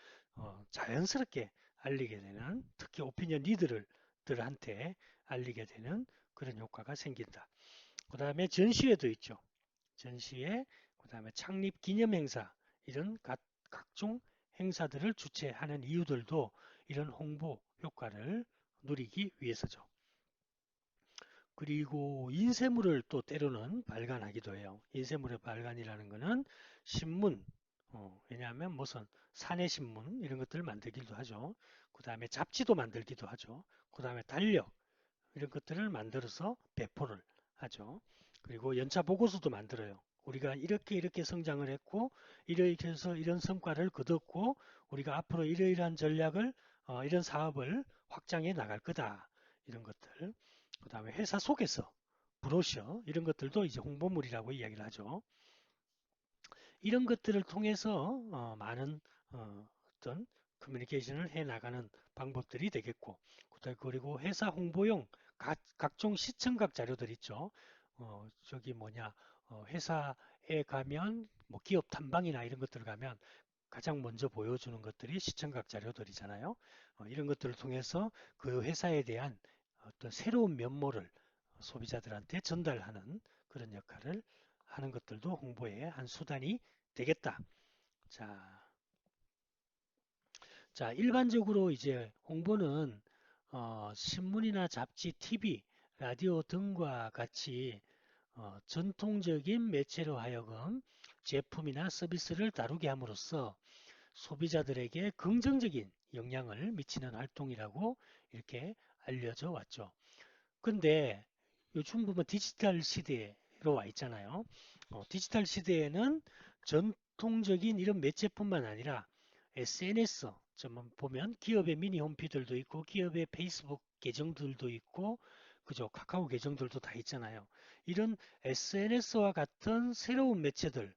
자연스럽게 알리게 되는 특히 오피니언 리더들한테 알리게 되는 그런 효과가 생긴다. 그 다음에 전시회도 있죠. 전시회, 그 다음에 창립 기념 행사 이런 각종 행사들을 주최하는 이유들도 이런 홍보 효과를 누리기 위해서죠. 그리고 인쇄물을 또 때로는 발간하기도 해요. 인쇄물의 발간이라는 것은 신문, 왜냐하면 무슨 사내신문 이런 것들을 만들기도 하죠. 그 다음에 잡지도 만들기도 하죠. 그 다음에 달력 이런 것들을 만들어서 배포를 하죠. 그리고 연차 보고서도 만들어요. 우리가 이렇게 성장을 했고 이렇게 해서 이런 성과를 거뒀고 우리가 앞으로 이러이러한 전략을 이런 사업을 확장해 나갈 거다. 이런 것들. 그 다음에 회사 속에서 브로셔 이런 것들도 이제 홍보물이라고 이야기를 하죠. 이런 것들을 통해서 많은 어떤 커뮤니케이션을 해 나가는 방법들이 되겠고 그리고 회사 홍보용 각종 시청각 자료들 있죠. 저기 뭐냐 회사에 가면 뭐 기업 탐방이나 이런 것들 가면 가장 먼저 보여주는 것들이 시청각 자료들이잖아요. 이런 것들을 통해서 그 회사에 대한 어떤 새로운 면모를 소비자들한테 전달하는 그런 역할을 하는 것들도 홍보의 한 수단이 되겠다. 자, 일반적으로 이제 홍보는 신문이나 잡지, TV, 라디오 등과 같이 전통적인 매체로 하여금 제품이나 서비스를 다루게 함으로써 소비자들에게 긍정적인 영향을 미치는 활동이라고 이렇게 알려져 왔죠. 근데 요즘 보면 디지털 시대로 와 있잖아요. 디지털 시대에는 전통적인 이런 매체뿐만 아니라 SNS 좀 보면 기업의 미니 홈피들도 있고 기업의 페이스북 계정들도 있고 그죠 카카오 계정들도 다 있잖아요. 이런 SNS와 같은 새로운 매체들로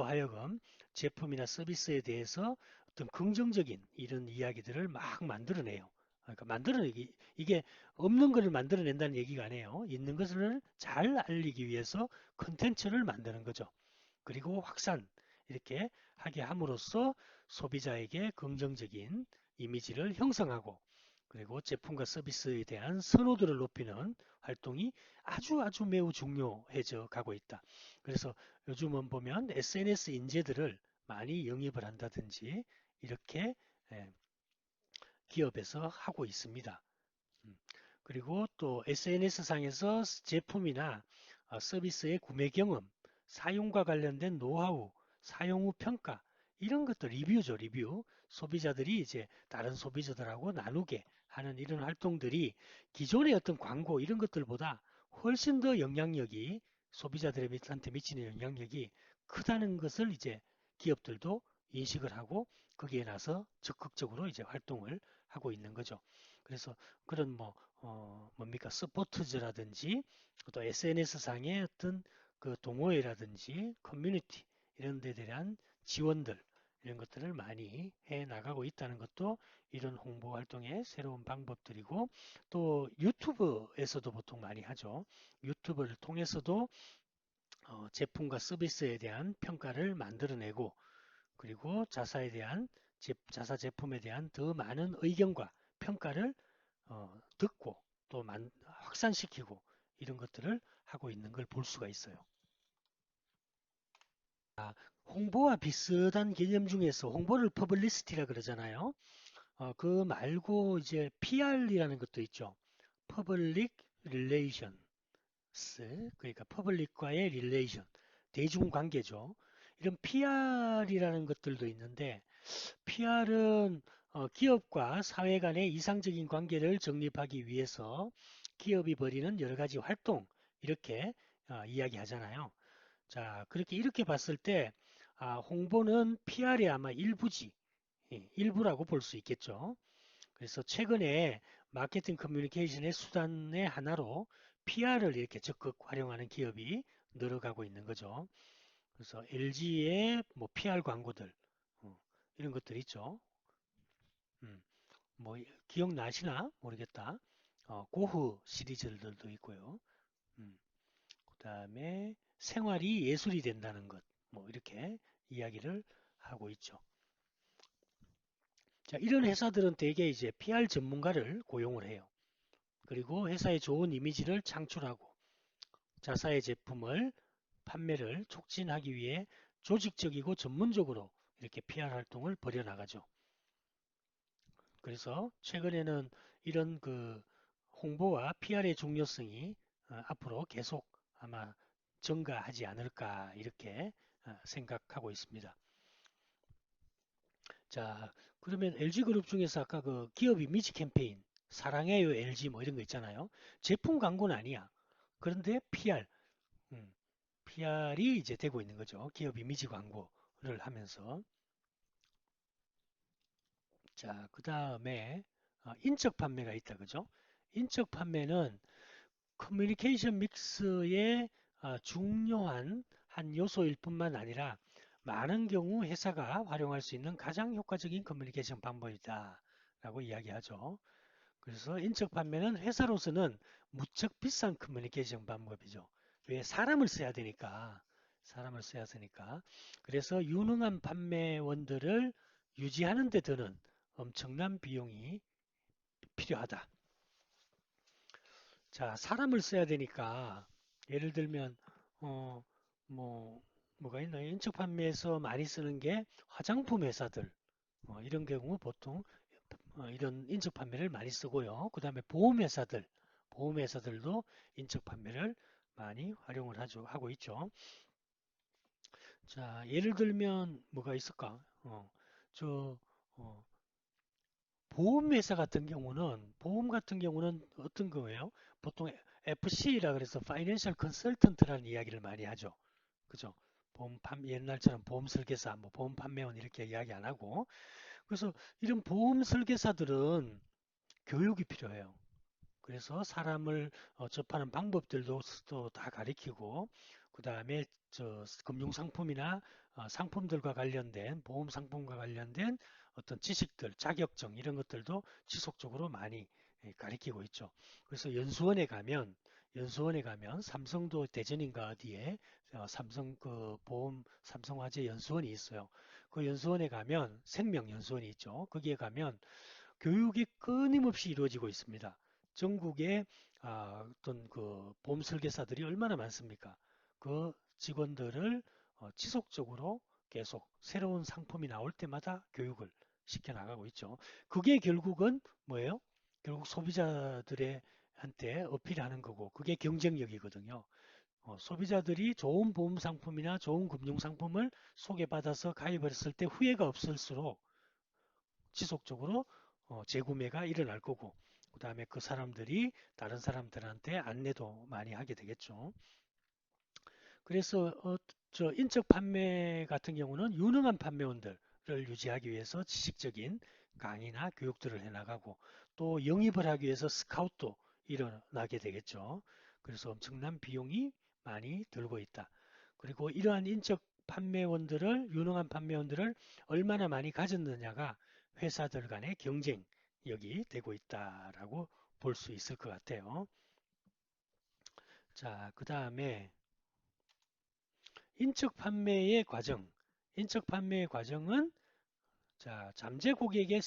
하여금 제품이나 서비스에 대해서 어떤 긍정적인 이런 이야기들을 막 만들어내요. 그러니까 만들어내기 이게 없는 것을 만들어낸다는 얘기가 아니에요. 있는 것을 잘 알리기 위해서 컨텐츠를 만드는 거죠. 그리고 확산 이렇게 하게 함으로써 소비자에게 긍정적인 이미지를 형성하고 그리고 제품과 서비스에 대한 선호도를 높이는 활동이 아주 매우 중요해져 가고 있다. 그래서 요즘은 보면 SNS 인재들을 많이 영입을 한다든지 이렇게 예, 기업에서 하고 있습니다. 음, 그리고 또 SNS상에서 제품이나 서비스의 구매 경험, 사용과 관련된 노하우, 사용 후 평가 이런 것도 리뷰죠, 리뷰. 소비자들이 이제 다른 소비자들하고 나누게 하는 이런 활동들이 기존의 어떤 광고 이런 것들보다 훨씬 더 영향력이 소비자들한테 미치는 영향력이 크다는 것을 이제 기업들도 인식을 하고 거기에 나서 적극적으로 이제 활동을 하고 있는 거죠. 그래서 그런 뭡니까 스포츠라든지 또 SNS 상의 어떤 그 동호회라든지 커뮤니티 이런 데 대한 지원들 이런 것들을 많이 해 나가고 있다는 것도 이런 홍보 활동의 새로운 방법들이고 또 유튜브에서도 보통 많이 하죠. 유튜브를 통해서도 제품과 서비스에 대한 평가를 만들어내고 그리고 자사 제품에 대한 더 많은 의견과 평가를 듣고 또 확산시키고 이런 것들을 하고 있는 걸 볼 수가 있어요. 홍보와 비슷한 개념 중에서 홍보를 퍼블리시티라 그러잖아요. 그 말고 이제 PR이라는 것도 있죠. Public Relations. 그러니까 퍼블릭과의 릴레이션, 대중관계죠. 이런 PR이라는 것들도 있는데 PR은 기업과 사회 간의 이상적인 관계를 정립하기 위해서 기업이 벌이는 여러 가지 활동 이렇게 이야기하잖아요. 자, 이렇게 봤을 때 홍보는 PR의 아마 일부지, 일부라고 볼 수 있겠죠. 그래서 최근에 마케팅 커뮤니케이션의 수단의 하나로 PR을 이렇게 적극 활용하는 기업이 늘어가고 있는 거죠. 그래서 LG의 뭐 PR 광고들 이런 것들 있죠. 음, 뭐 기억나시나 모르겠다. 고흐 시리즈들도 있고요. 음, 그다음에 생활이 예술이 된다는 것, 뭐 이렇게 이야기를 하고 있죠. 자, 이런 회사들은 대개 이제 PR 전문가를 고용을 해요. 그리고 회사의 좋은 이미지를 창출하고 자사의 제품을 판매를 촉진하기 위해 조직적이고 전문적으로 이렇게 PR 활동을 벌여나가죠. 그래서 최근에는 이런 그 홍보와 PR의 중요성이 앞으로 계속 아마 증가하지 않을까 이렇게 생각하고 있습니다. 자, 그러면 LG그룹 중에서 아까 그 기업 이미지 캠페인 사랑해요 LG 뭐 이런 거 있잖아요. 제품 광고는 아니야. 그런데 PR, PR이 이제 되고 있는 거죠. 기업 이미지 광고를 하면서. 자, 그 다음에 인적 판매가 있다, 그죠? 인적 판매는 커뮤니케이션 믹스의 중요한 한 요소일 뿐만 아니라 많은 경우 회사가 활용할 수 있는 가장 효과적인 커뮤니케이션 방법이다 라고 이야기하죠. 그래서 인적 판매는 회사로서는 무척 비싼 커뮤니케이션 방법이죠. 왜 사람을 써야 되니까. 사람을 써야 되니까. 그래서 유능한 판매원들을 유지하는 데 드는 엄청난 비용이 필요하다. 자, 사람을 써야 되니까 예를 들면 어, 뭐 뭐가 있나요? 인적 판매에서 많이 쓰는 게 화장품 회사들 이런 경우 보통 이런 인적 판매를 많이 쓰고요. 그 다음에 보험 회사들도 인적 판매를 많이 활용을 하고 있죠. 자, 예를 들면 뭐가 있을까? 저 어, 보험 같은 경우는 어떤 거예요? 보통 FC라 그래서 Financial Consultant라는 이야기를 많이 하죠. 그죠? 옛날처럼 보험 설계사, 뭐 보험 판매원 이렇게 이야기 안 하고. 그래서 이런 보험 설계사들은 교육이 필요해요. 그래서 사람을 접하는 방법들도 또 다 가리키고 그 다음에 저 금융상품이나 상품들과 관련된 보험 상품과 관련된 어떤 지식들, 자격증 이런 것들도 지속적으로 많이 가리키고 있죠. 그래서 연수원에 가면 삼성도 대전인가 어디에 삼성 그 보험 삼성화재 연수원이 있어요. 그 연수원에 가면 생명연수원이 있죠. 거기에 가면 교육이 끊임없이 이루어지고 있습니다. 전국에 어떤 그 보험 설계사들이 얼마나 많습니까? 그 직원들을 지속적으로 계속 새로운 상품이 나올 때마다 교육을 시켜 나가고 있죠. 그게 결국은 뭐예요? 결국 소비자들의 한테 어필하는 거고 그게 경쟁력이거든요. 소비자들이 좋은 보험 상품이나 좋은 금융 상품을 소개받아서 가입을 했을 때 후회가 없을수록 지속적으로 재구매가 일어날 거고 그 다음에 그 사람들이 다른 사람들한테 안내도 많이 하게 되겠죠. 그래서 저 인적 판매 같은 경우는 유능한 판매원들을 유지하기 위해서 지식적인 강의나 교육들을 해나가고 또 영입을 하기 위해서 스카웃도 일어나게 되겠죠. 그래서 엄청난 비용이 많이 들고 있다. 그리고 이러한 인적 판매원들을 유능한 판매원들을 얼마나 많이 가졌느냐가 회사들 간의 경쟁력이 되고 있다라고 볼 수 있을 것 같아요. 자, 그 다음에 인적 판매의 과정. 인적 판매의 과정은 자, 잠재 고객의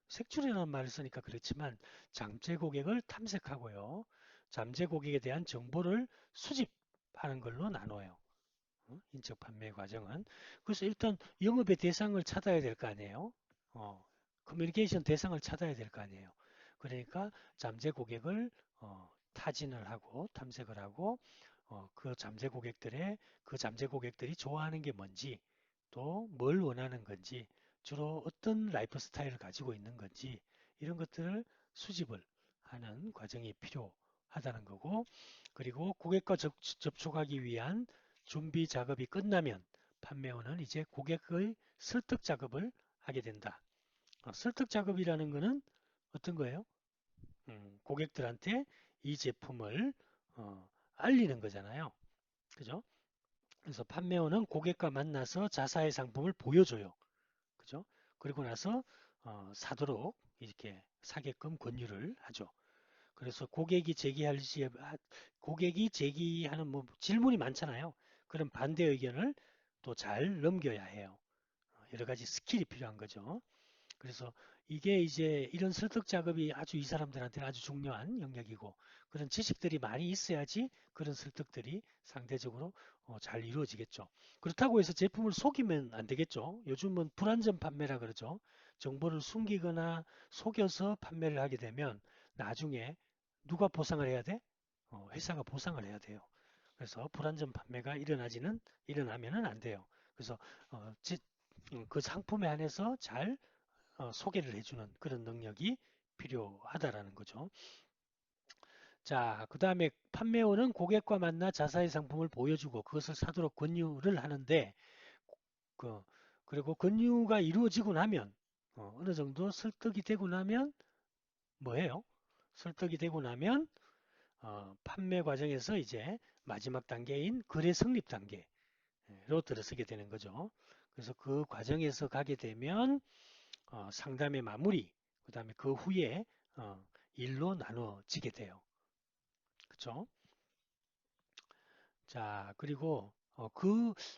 색출이라는 말을 쓰니까 그렇지만 잠재 고객을 탐색하고요. 잠재 고객에 대한 정보를 수집하는 걸로 나눠요. 인적 판매 과정은. 그래서 일단 영업의 대상을 찾아야 될 거 아니에요. 어, 커뮤니케이션 대상을 찾아야 될 거 아니에요. 그러니까 잠재 고객을 타진을 하고 탐색을 하고 그 잠재 고객들이 좋아하는 게 뭔지 또 뭘 원하는 건지 주로 어떤 라이프 스타일을 가지고 있는 건지 이런 것들을 수집을 하는 과정이 필요하다는 거고 그리고 고객과 접촉하기 위한 준비 작업이 끝나면 판매원은 이제 고객의 설득 작업을 하게 된다. 설득 작업이라는 것은 어떤 거예요? 고객들한테 이 제품을 알리는 거잖아요. 그죠? 그래서 판매원은 고객과 만나서 자사의 상품을 보여줘요. 그죠? 그리고 나서 사도록 이렇게 사게끔 권유를 하죠. 그래서 고객이 제기할 시에 고객이 제기하는 뭐 질문이 많잖아요. 그런 반대 의견을 또 잘 넘겨야 해요. 여러 가지 스킬이 필요한 거죠. 그래서 이게 이제 이런 설득 작업이 아주 이 사람들한테는 아주 중요한 영역이고 그런 지식들이 많이 있어야지 그런 설득들이 상대적으로 잘 이루어지겠죠. 그렇다고 해서 제품을 속이면 안 되겠죠. 요즘은 불안전 판매라 그러죠. 정보를 숨기거나 속여서 판매를 하게 되면 나중에 누가 보상을 해야 돼? 회사가 보상을 해야 돼요. 그래서 불안전 판매가 일어나면은 안 돼요. 그래서 어, 그 상품에 한해서 잘 소개를 해주는 그런 능력이 필요하다라는 거죠. 자, 그 다음에 판매원은 고객과 만나 자사의 상품을 보여주고 그것을 사도록 권유를 하는데 그, 그리고 권유가 이루어지고 나면 어느 정도 설득이 되고 나면 뭐예요? 설득이 되고 나면 판매 과정에서 이제 마지막 단계인 거래 성립 단계로 들어서게 되는 거죠. 그래서 그 과정에서 가게 되면 상담의 마무리, 그 다음에 그 후에 어, 일로 나눠지게 돼요. 그쵸? 자, 그리고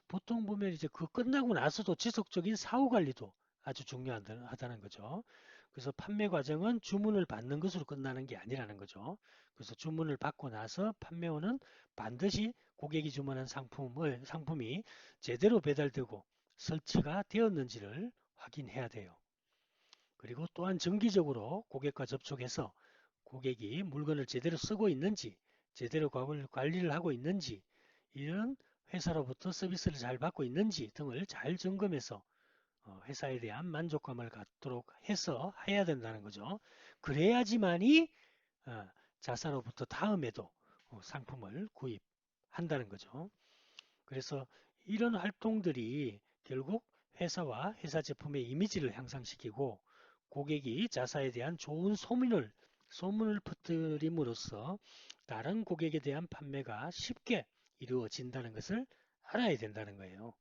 보통 보면 이제 그 끝나고 나서도 지속적인 사후 관리도 아주 중요하다는 거죠. 그래서 판매 과정은 주문을 받는 것으로 끝나는 게 아니라는 거죠. 그래서 주문을 받고 나서 판매원은 반드시 고객이 주문한 상품이 제대로 배달되고 설치가 되었는지를 확인해야 돼요. 그리고 또한 정기적으로 고객과 접촉해서 고객이 물건을 제대로 쓰고 있는지, 제대로 관리를 하고 있는지, 이런 회사로부터 서비스를 잘 받고 있는지 등을 잘 점검해서 회사에 대한 만족감을 갖도록 해서 해야 된다는 거죠. 그래야지만이 어, 자사로부터 다음에도 상품을 구입한다는 거죠. 그래서 이런 활동들이 결국 회사와 회사 제품의 이미지를 향상시키고 고객이 자사에 대한 좋은 소문을 퍼뜨림으로써 다른 고객에 대한 판매가 쉽게 이루어진다는 것을 알아야 된다는 거예요.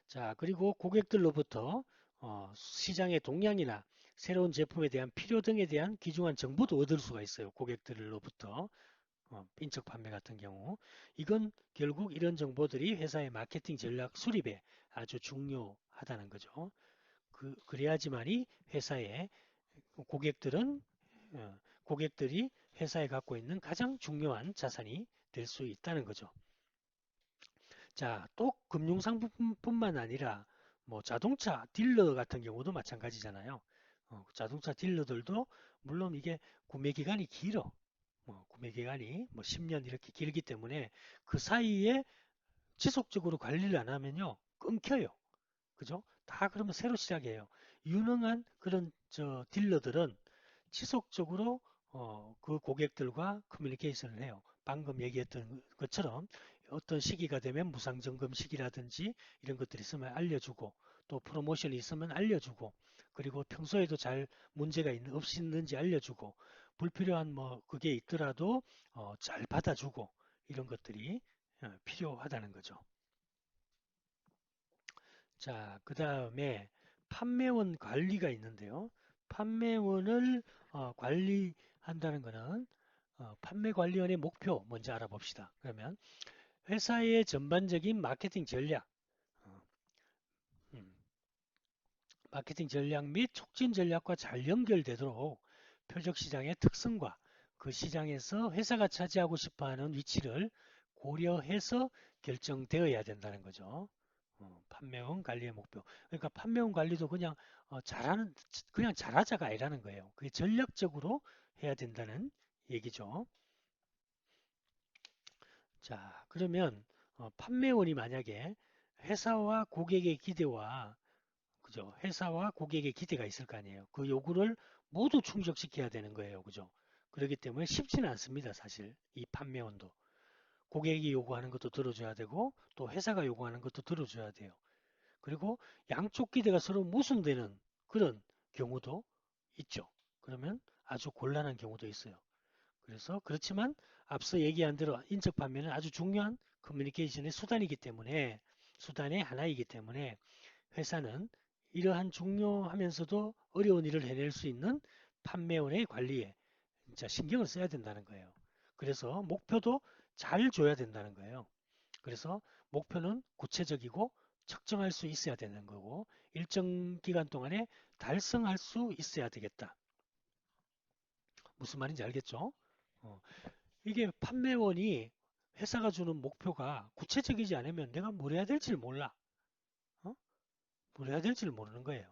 자, 그리고 고객들로부터 시장의 동향이나 새로운 제품에 대한 필요 등에 대한 귀중한 정보도 얻을 수가 있어요. 고객들로부터. 인적 판매 같은 경우 이건 결국 이런 정보들이 회사의 마케팅 전략 수립에 아주 중요하다는 거죠. 그래야지만이 회사의 고객들은 고객들이 회사에 갖고 있는 가장 중요한 자산이 될 수 있다는 거죠. 자, 또 금융상품뿐만 아니라 뭐 자동차 딜러 같은 경우도 마찬가지잖아요. 자동차 딜러들도 물론 이게 구매 기간이 길어. 구매 기간이 뭐 10년 이렇게 길기 때문에 그 사이에 지속적으로 관리를 안 하면요 끊겨요. 그죠? 다 그러면 새로 시작해요. 유능한 그런 딜러들은 지속적으로 그 고객들과 커뮤니케이션을 해요. 방금 얘기했던 것처럼 어떤 시기가 되면 무상점검 시기라든지 이런 것들이 있으면 알려주고 또 프로모션이 있으면 알려주고 그리고 평소에도 잘 문제가 없는지 알려주고 불필요한 뭐 그게 있더라도 잘 받아주고 이런 것들이 필요하다는 거죠. 자, 그 다음에 판매원 관리가 있는데요. 판매원을 관리한다는 것은 판매관리원의 목표 먼저 알아봅시다. 그러면 회사의 전반적인 마케팅 전략, 어, 음, 마케팅 전략 및 촉진 전략과 잘 연결되도록 표적 시장의 특성과 그 시장에서 회사가 차지하고 싶어하는 위치를 고려해서 결정되어야 된다는 거죠. 판매원 관리의 목표. 그러니까 판매원 관리도 그냥 그냥 잘하자가 아니라는 거예요. 그게 전략적으로 해야 된다는 얘기죠. 자, 그러면 판매원이 만약에 회사와 고객의 기대와 그죠? 회사와 고객의 기대가 있을 거 아니에요. 그 요구를 모두 충족시켜야 되는 거예요. 그죠? 그렇기 때문에 쉽지는 않습니다. 사실 이 판매원도 고객이 요구하는 것도 들어줘야 되고 또 회사가 요구하는 것도 들어줘야 돼요. 그리고 양쪽 기대가 서로 모순되는 그런 경우도 있죠. 그러면 아주 곤란한 경우도 있어요. 그래서 그렇지만 앞서 얘기한 대로 인적 판매는 아주 중요한 커뮤니케이션의 수단이기 때문에 수단의 하나이기 때문에 회사는 이러한 중요하면서도 어려운 일을 해낼 수 있는 판매원의 관리에 진짜 신경을 써야 된다는 거예요. 그래서 목표도 잘 줘야 된다는 거예요. 그래서 목표는 구체적이고 측정할 수 있어야 되는 거고 일정 기간 동안에 달성할 수 있어야 되겠다. 무슨 말인지 알겠죠? 어, 이게 판매원이 회사가 주는 목표가 구체적이지 않으면 내가 뭘 해야 될지를 몰라. 어? 뭘 해야 될지를 모르는 거예요.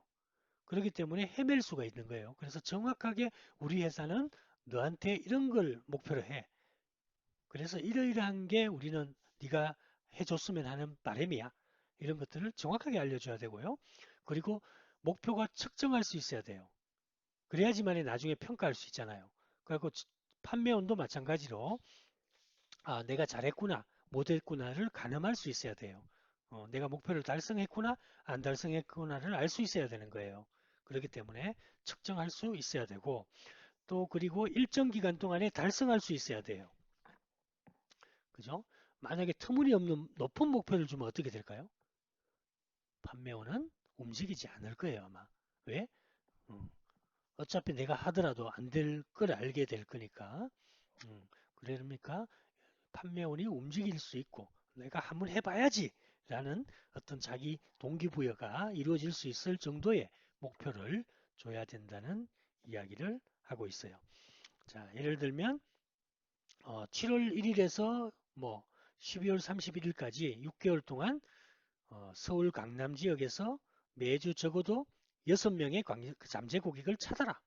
그렇기 때문에 헤맬 수가 있는 거예요. 그래서 정확하게 우리 회사는 너한테 이런 걸 목표로 해. 그래서 이러이러한 게 우리는 네가 해줬으면 하는 바람이야. 이런 것들을 정확하게 알려줘야 되고요. 그리고 목표가 측정할 수 있어야 돼요. 그래야지만 나중에 평가할 수 있잖아요. 그리고 판매원도 마찬가지로 내가 잘했구나, 못했구나를 가늠할 수 있어야 돼요. 내가 목표를 달성했구나, 안 달성했구나를 알 수 있어야 되는 거예요. 그렇기 때문에 측정할 수 있어야 되고 또 그리고 일정 기간 동안에 달성할 수 있어야 돼요. 그죠? 만약에 터무니없는 높은 목표를 주면 어떻게 될까요? 판매원은 움직이지 않을 거예요, 아마. 왜? 음, 어차피 내가 하더라도 안 될 걸 알게 될 거니까. 그러니까 판매원이 움직일 수 있고 내가 한번 해봐야지 라는 어떤 자기 동기부여가 이루어질 수 있을 정도의 목표를 줘야 된다는 이야기를 하고 있어요. 자, 예를 들면 7월 1일에서 뭐 12월 31일까지 6개월 동안 서울 강남 지역에서 매주 적어도 6명의 잠재 고객을 찾아라.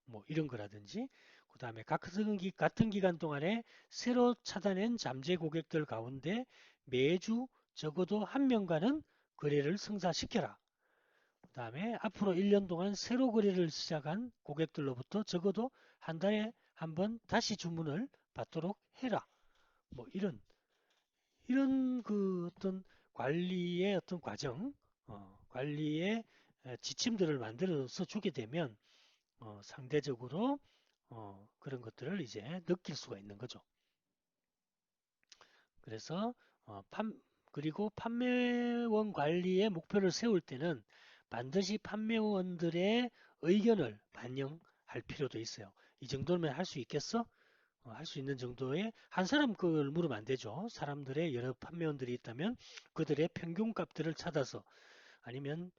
뭐 이런 거라든지 그 다음에 같은 기간 동안에 새로 찾아낸 잠재 고객들 가운데 매주 적어도 한 명과는 거래를 성사시켜라. 그 다음에 앞으로 1년 동안 새로 거래를 시작한 고객들로부터 적어도 한 달에 한 번 다시 주문을 받도록 해라. 뭐 이런 그 어떤 관리의 어떤 과정, 관리의 지침들을 만들어서 주게 되면 상대적으로 그런 것들을 이제 느낄 수가 있는 거죠. 그래서 그리고 판매원 관리의 목표를 세울 때는 반드시 판매원들의 의견을 반영할 필요도 있어요. 이 정도면 할 수 있겠어? 할 수 있는 정도의 한 사람 걸 물으면 안 되죠. 사람들의 여러 판매원들이 있다면 그들의 평균 값들을 찾아서 아니면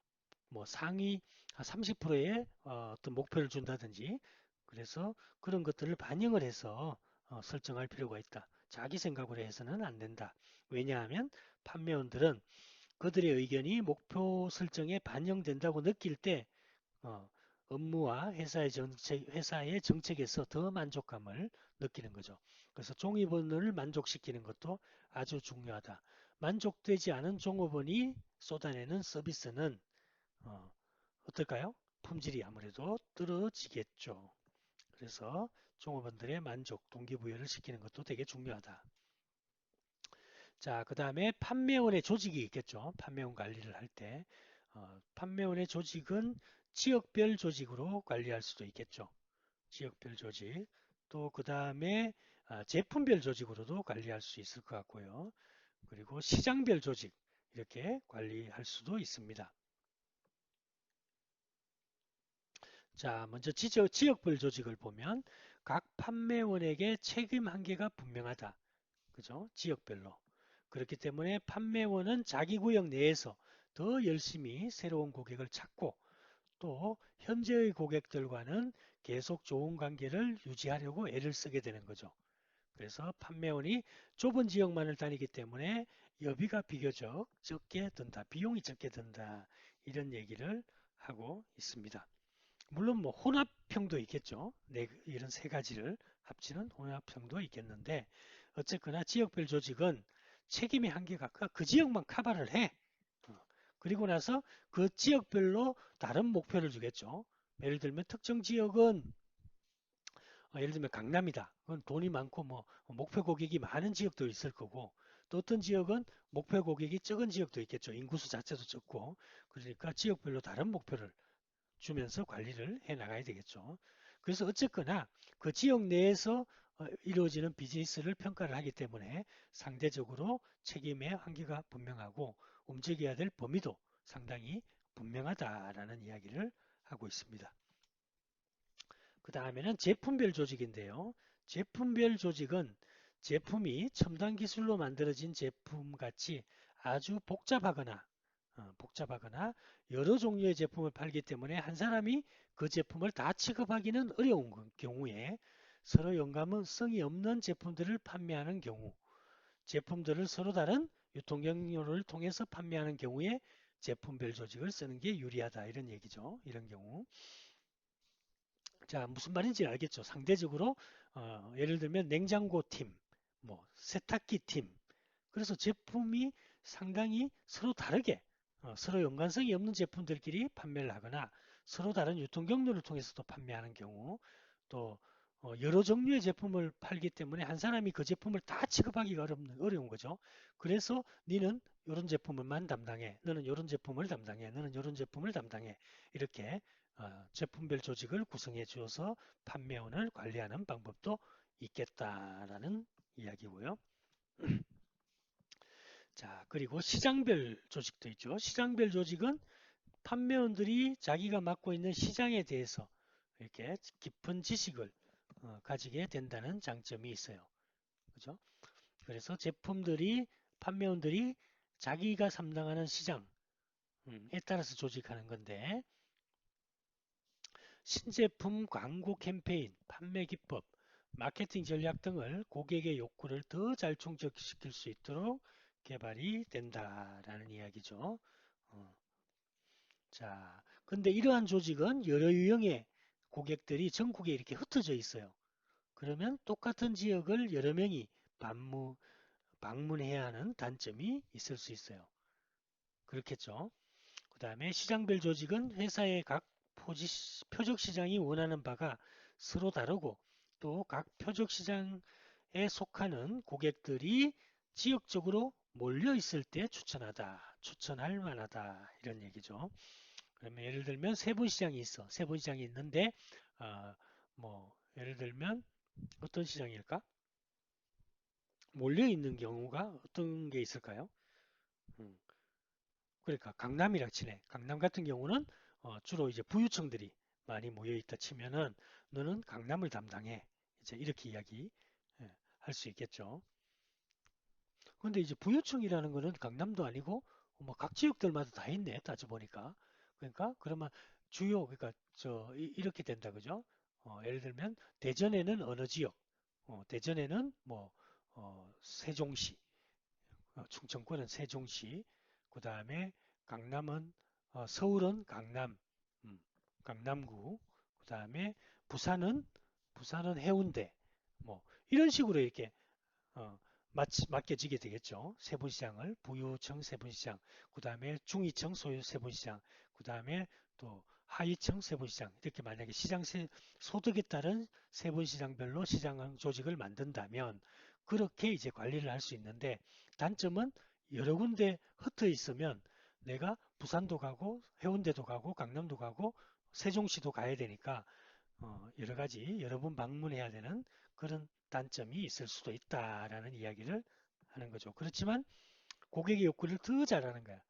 뭐 상위 30%의 어떤 목표를 준다든지 그래서 그런 것들을 반영을 해서 설정할 필요가 있다. 자기 생각으로 해서는 안 된다. 왜냐하면 판매원들은 그들의 의견이 목표 설정에 반영된다고 느낄 때 어, 업무와 회사의 정책에서 더 만족감을 느끼는 거죠. 그래서 종업원을 만족시키는 것도 아주 중요하다. 만족되지 않은 종업원이 쏟아내는 서비스는 어, 어떨까요? 품질이 아무래도 떨어지겠죠. 그래서 종업원들의 만족, 동기부여를 시키는 것도 되게 중요하다. 자, 그 다음에 판매원의 조직이 있겠죠. 판매원 관리를 할 때. 판매원의 조직은 지역별 조직으로 관리할 수도 있겠죠. 지역별 조직. 또 그 다음에 제품별 조직으로도 관리할 수 있을 것 같고요. 그리고 시장별 조직 이렇게 관리할 수도 있습니다. 자, 먼저 지역별 조직을 보면 각 판매원에게 책임 한계가 분명하다. 그죠? 지역별로. 그렇기 때문에 판매원은 자기 구역 내에서 더 열심히 새로운 고객을 찾고 또 현재의 고객들과는 계속 좋은 관계를 유지하려고 애를 쓰게 되는 거죠. 그래서 판매원이 좁은 지역만을 다니기 때문에 여비가 비교적 적게 든다. 비용이 적게 든다. 이런 얘기를 하고 있습니다. 물론 뭐 혼합형도 있겠죠. 이런 세 가지를 합치는 혼합형도 있겠는데 어쨌거나 지역별 조직은 책임의 한계가 그 지역만 커버를 해. 어, 그리고 나서 그 지역별로 다른 목표를 주겠죠. 예를 들면 특정 지역은 예를 들면 강남이다. 그건 돈이 많고 뭐 목표 고객이 많은 지역도 있을 거고 또 어떤 지역은 목표 고객이 적은 지역도 있겠죠. 인구수 자체도 적고 그러니까 지역별로 다른 목표를 주면서 관리를 해 나가야 되겠죠. 그래서 어쨌거나 그 지역 내에서 이루어지는 비즈니스를 평가를 하기 때문에 상대적으로 책임의 한계가 분명하고 움직여야 될 범위도 상당히 분명하다라는 이야기를 하고 있습니다. 그 다음에는 제품별 조직인데요. 제품별 조직은 제품이 첨단 기술로 만들어진 제품 같이 아주 복잡하거나 여러 종류의 제품을 팔기 때문에 한 사람이 그 제품을 다 취급하기는 어려운 경우에 서로 연관성이 없는 제품들을 판매하는 경우, 제품들을 서로 다른 유통 경로를 통해서 판매하는 경우에 제품별 조직을 쓰는 게 유리하다 이런 얘기죠. 이런 경우. 자, 무슨 말인지 알겠죠? 상대적으로 예를 들면 냉장고 팀, 뭐 세탁기 팀. 그래서 제품이 상당히 서로 다르게 서로 연관성이 없는 제품들끼리 판매를 하거나 서로 다른 유통 경로를 통해서도 판매하는 경우 또 여러 종류의 제품을 팔기 때문에 한 사람이 그 제품을 다 취급하기가 어려운 거죠. 그래서 너는 이런 제품을만 담당해. 너는 이런 제품을 담당해. 너는 이런 제품을 담당해. 이렇게 제품별 조직을 구성해 주어서 판매원을 관리하는 방법도 있겠다라는 이야기고요. 자, 그리고 시장별 조직도 있죠. 시장별 조직은 판매원들이 자기가 맡고 있는 시장에 대해서 이렇게 깊은 지식을 가지게 된다는 장점이 있어요. 그죠? 그래서 판매원들이 자기가 담당하는 시장에 따라서 조직하는 건데, 신제품 광고 캠페인, 판매 기법, 마케팅 전략 등을 고객의 욕구를 더 잘 충족시킬 수 있도록 개발이 된다라는 이야기죠. 어, 자, 근데 이러한 조직은 여러 유형의 고객들이 전국에 이렇게 흩어져 있어요. 그러면 똑같은 지역을 여러 명이 방문해야 하는 단점이 있을 수 있어요. 그렇겠죠. 그 다음에 시장별 조직은 회사의 각 표적 시장이 원하는 바가 서로 다르고 또 각 표적 시장에 속하는 고객들이 지역적으로 몰려 있을 때 추천할 만하다 이런 얘기죠. 그러면 예를 들면 세분시장이 있어. 세분시장이 있는데 뭐 예를 들면 어떤 시장일까? 몰려 있는 경우가 어떤 게 있을까요? 음, 그러니까 강남이라 치네. 강남 같은 경우는 주로 이제 부유층들이 많이 모여 있다 치면은 너는 강남을 담당해. 이제 이렇게 이야기 할 수 있겠죠. 근데 이제 부유층이라는 거는 강남도 아니고 뭐 각 지역들마다 다 있네. 따져보니까. 그러니까 그러면 그러니까 이렇게 된다 그죠? 예를 들면 대전에는 어느 지역, 대전에는 뭐 세종시, 충청권은 세종시, 그 다음에 강남은 서울은 음, 강남구, 그 다음에 부산은 해운대, 뭐 이런 식으로 이렇게 어, 맡겨지게 되겠죠. 세분시장을 부유층 세분시장, 그 다음에 중위층 소유 세분시장, 그 다음에 또 하위층 세분시장 이렇게 만약에 소득에 따른 세분시장별로 시장 조직을 만든다면 그렇게 이제 관리를 할 수 있는데 단점은 여러 군데 흩어 있으면 내가 부산도 가고 해운대도 가고 강남도 가고 세종시도 가야 되니까 여러 가지 여러 번 방문해야 되는 그런 단점이 있을 수도 있다라는 이야기를 하는 거죠. 그렇지만 고객의 욕구를 더 잘하는 거야.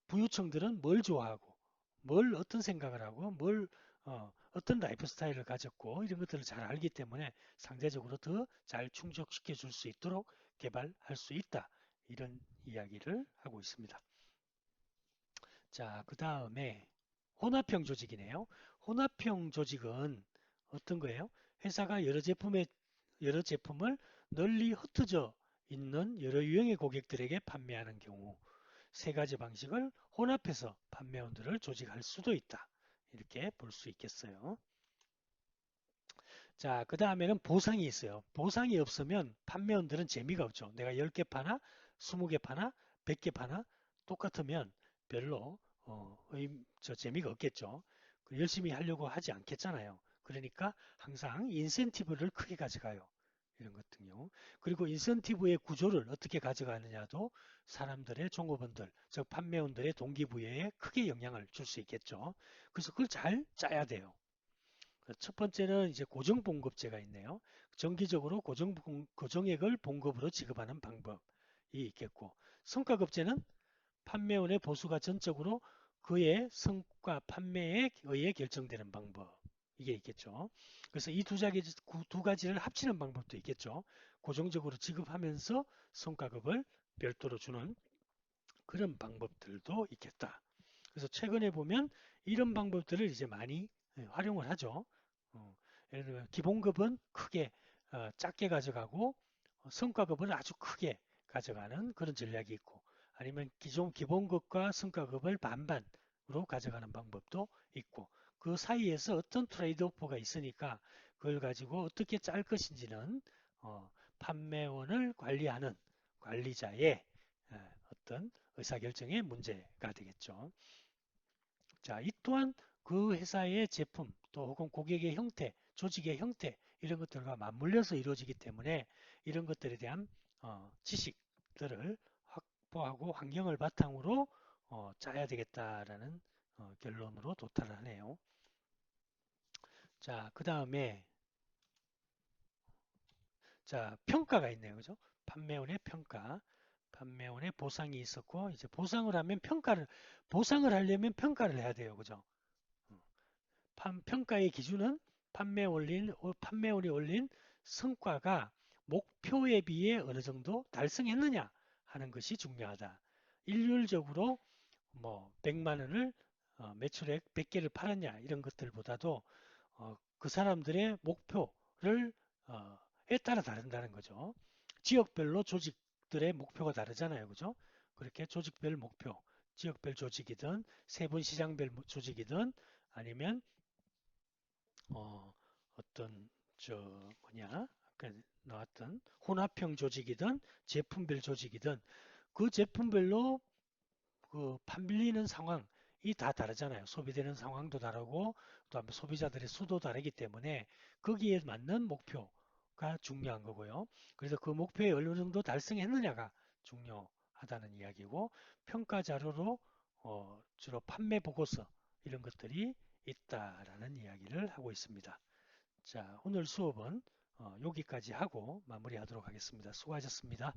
부유층들은 뭘 좋아하고 뭘 어떤 생각을 하고 어떤 라이프 스타일을 가졌고 이런 것들을 잘 알기 때문에 상대적으로 더 잘 충족시켜 줄 수 있도록 개발할 수 있다. 이런 이야기를 하고 있습니다. 자, 그 다음에 혼합형 조직이네요. 혼합형 조직은 어떤 거예요? 회사가 여러 제품을 널리 흩어져 있는 여러 유형의 고객들에게 판매하는 경우 세 가지 방식을 혼합해서 판매원들을 조직할 수도 있다. 이렇게 볼 수 있겠어요. 자, 그 다음에는 보상이 있어요. 보상이 없으면 판매원들은 재미가 없죠. 내가 10개 파나, 20개 파나, 100개 파나 똑같으면 별로 재미가 없겠죠. 열심히 하려고 하지 않겠잖아요. 그러니까 항상 인센티브를 크게 가져가요. 이런 같은 경우. 그리고 인센티브의 구조를 어떻게 가져가느냐도 사람들의 종업원들, 즉 판매원들의 동기부여에 크게 영향을 줄 수 있겠죠. 그래서 그걸 잘 짜야 돼요. 첫 번째는 이제 고정봉급제가 있네요. 정기적으로 고정액을 봉급으로 지급하는 방법이 있겠고, 성과급제는 판매원의 보수가 전적으로 그의 성과 판매에 의해 결정되는 방법. 이게 있겠죠. 그래서 이 두 가지를 합치는 방법도 있겠죠. 고정적으로 지급하면서 성과급을 별도로 주는 그런 방법들도 있겠다. 그래서 최근에 보면 이런 방법들을 이제 많이 활용을 하죠. 어, 예를 들면 기본급은 크게 작게 가져가고 성과급은 아주 크게 가져가는 그런 전략이 있고 아니면 기존 기본급과 성과급을 반반으로 가져가는 방법도 있고 그 사이에서 어떤 트레이드오프가 있으니까 그걸 가지고 어떻게 짤 것인지는 판매원을 관리하는 관리자의 어떤 의사결정의 문제가 되겠죠. 자, 이 또한 그 회사의 제품 또 혹은 고객의 형태, 조직의 형태 이런 것들과 맞물려서 이루어지기 때문에 이런 것들에 대한 지식들을 확보하고 환경을 바탕으로 짜야 되겠다라는 결론으로 도달을 하네요. 자, 그 다음에 자, 평가가 있네요. 그죠? 판매원의 평가. 판매원의 보상이 있었고 이제 보상을 하려면 평가를 해야 돼요. 그죠? 평가의 기준은 판매원이 올린 성과가 목표에 비해 어느 정도 달성했느냐 하는 것이 중요하다. 일률적으로 뭐 100만 원을 매출액 100개를 팔았냐 이런 것들보다도 그 사람들의 목표를 에 따라 다른다는 거죠. 지역별로 조직들의 목표가 다르잖아요. 그죠? 그렇게 조직별 목표, 지역별 조직이든 세분 시장별 조직이든 아니면 어떤 저 뭐냐 아까 나왔던 혼합형 조직이든 제품별 조직이든 그 제품별로 그 판빌리는 상황이 다 다르잖아요. 소비되는 상황도 다르고 또 소비자들의 수도 다르기 때문에 거기에 맞는 목표가 중요한 거고요. 그래서 그 목표에 어느 정도 달성했느냐가 중요하다는 이야기고 평가 자료로 주로 판매 보고서 이런 것들이 있다라는 이야기를 하고 있습니다. 자, 오늘 수업은 여기까지 하고 마무리하도록 하겠습니다. 수고하셨습니다.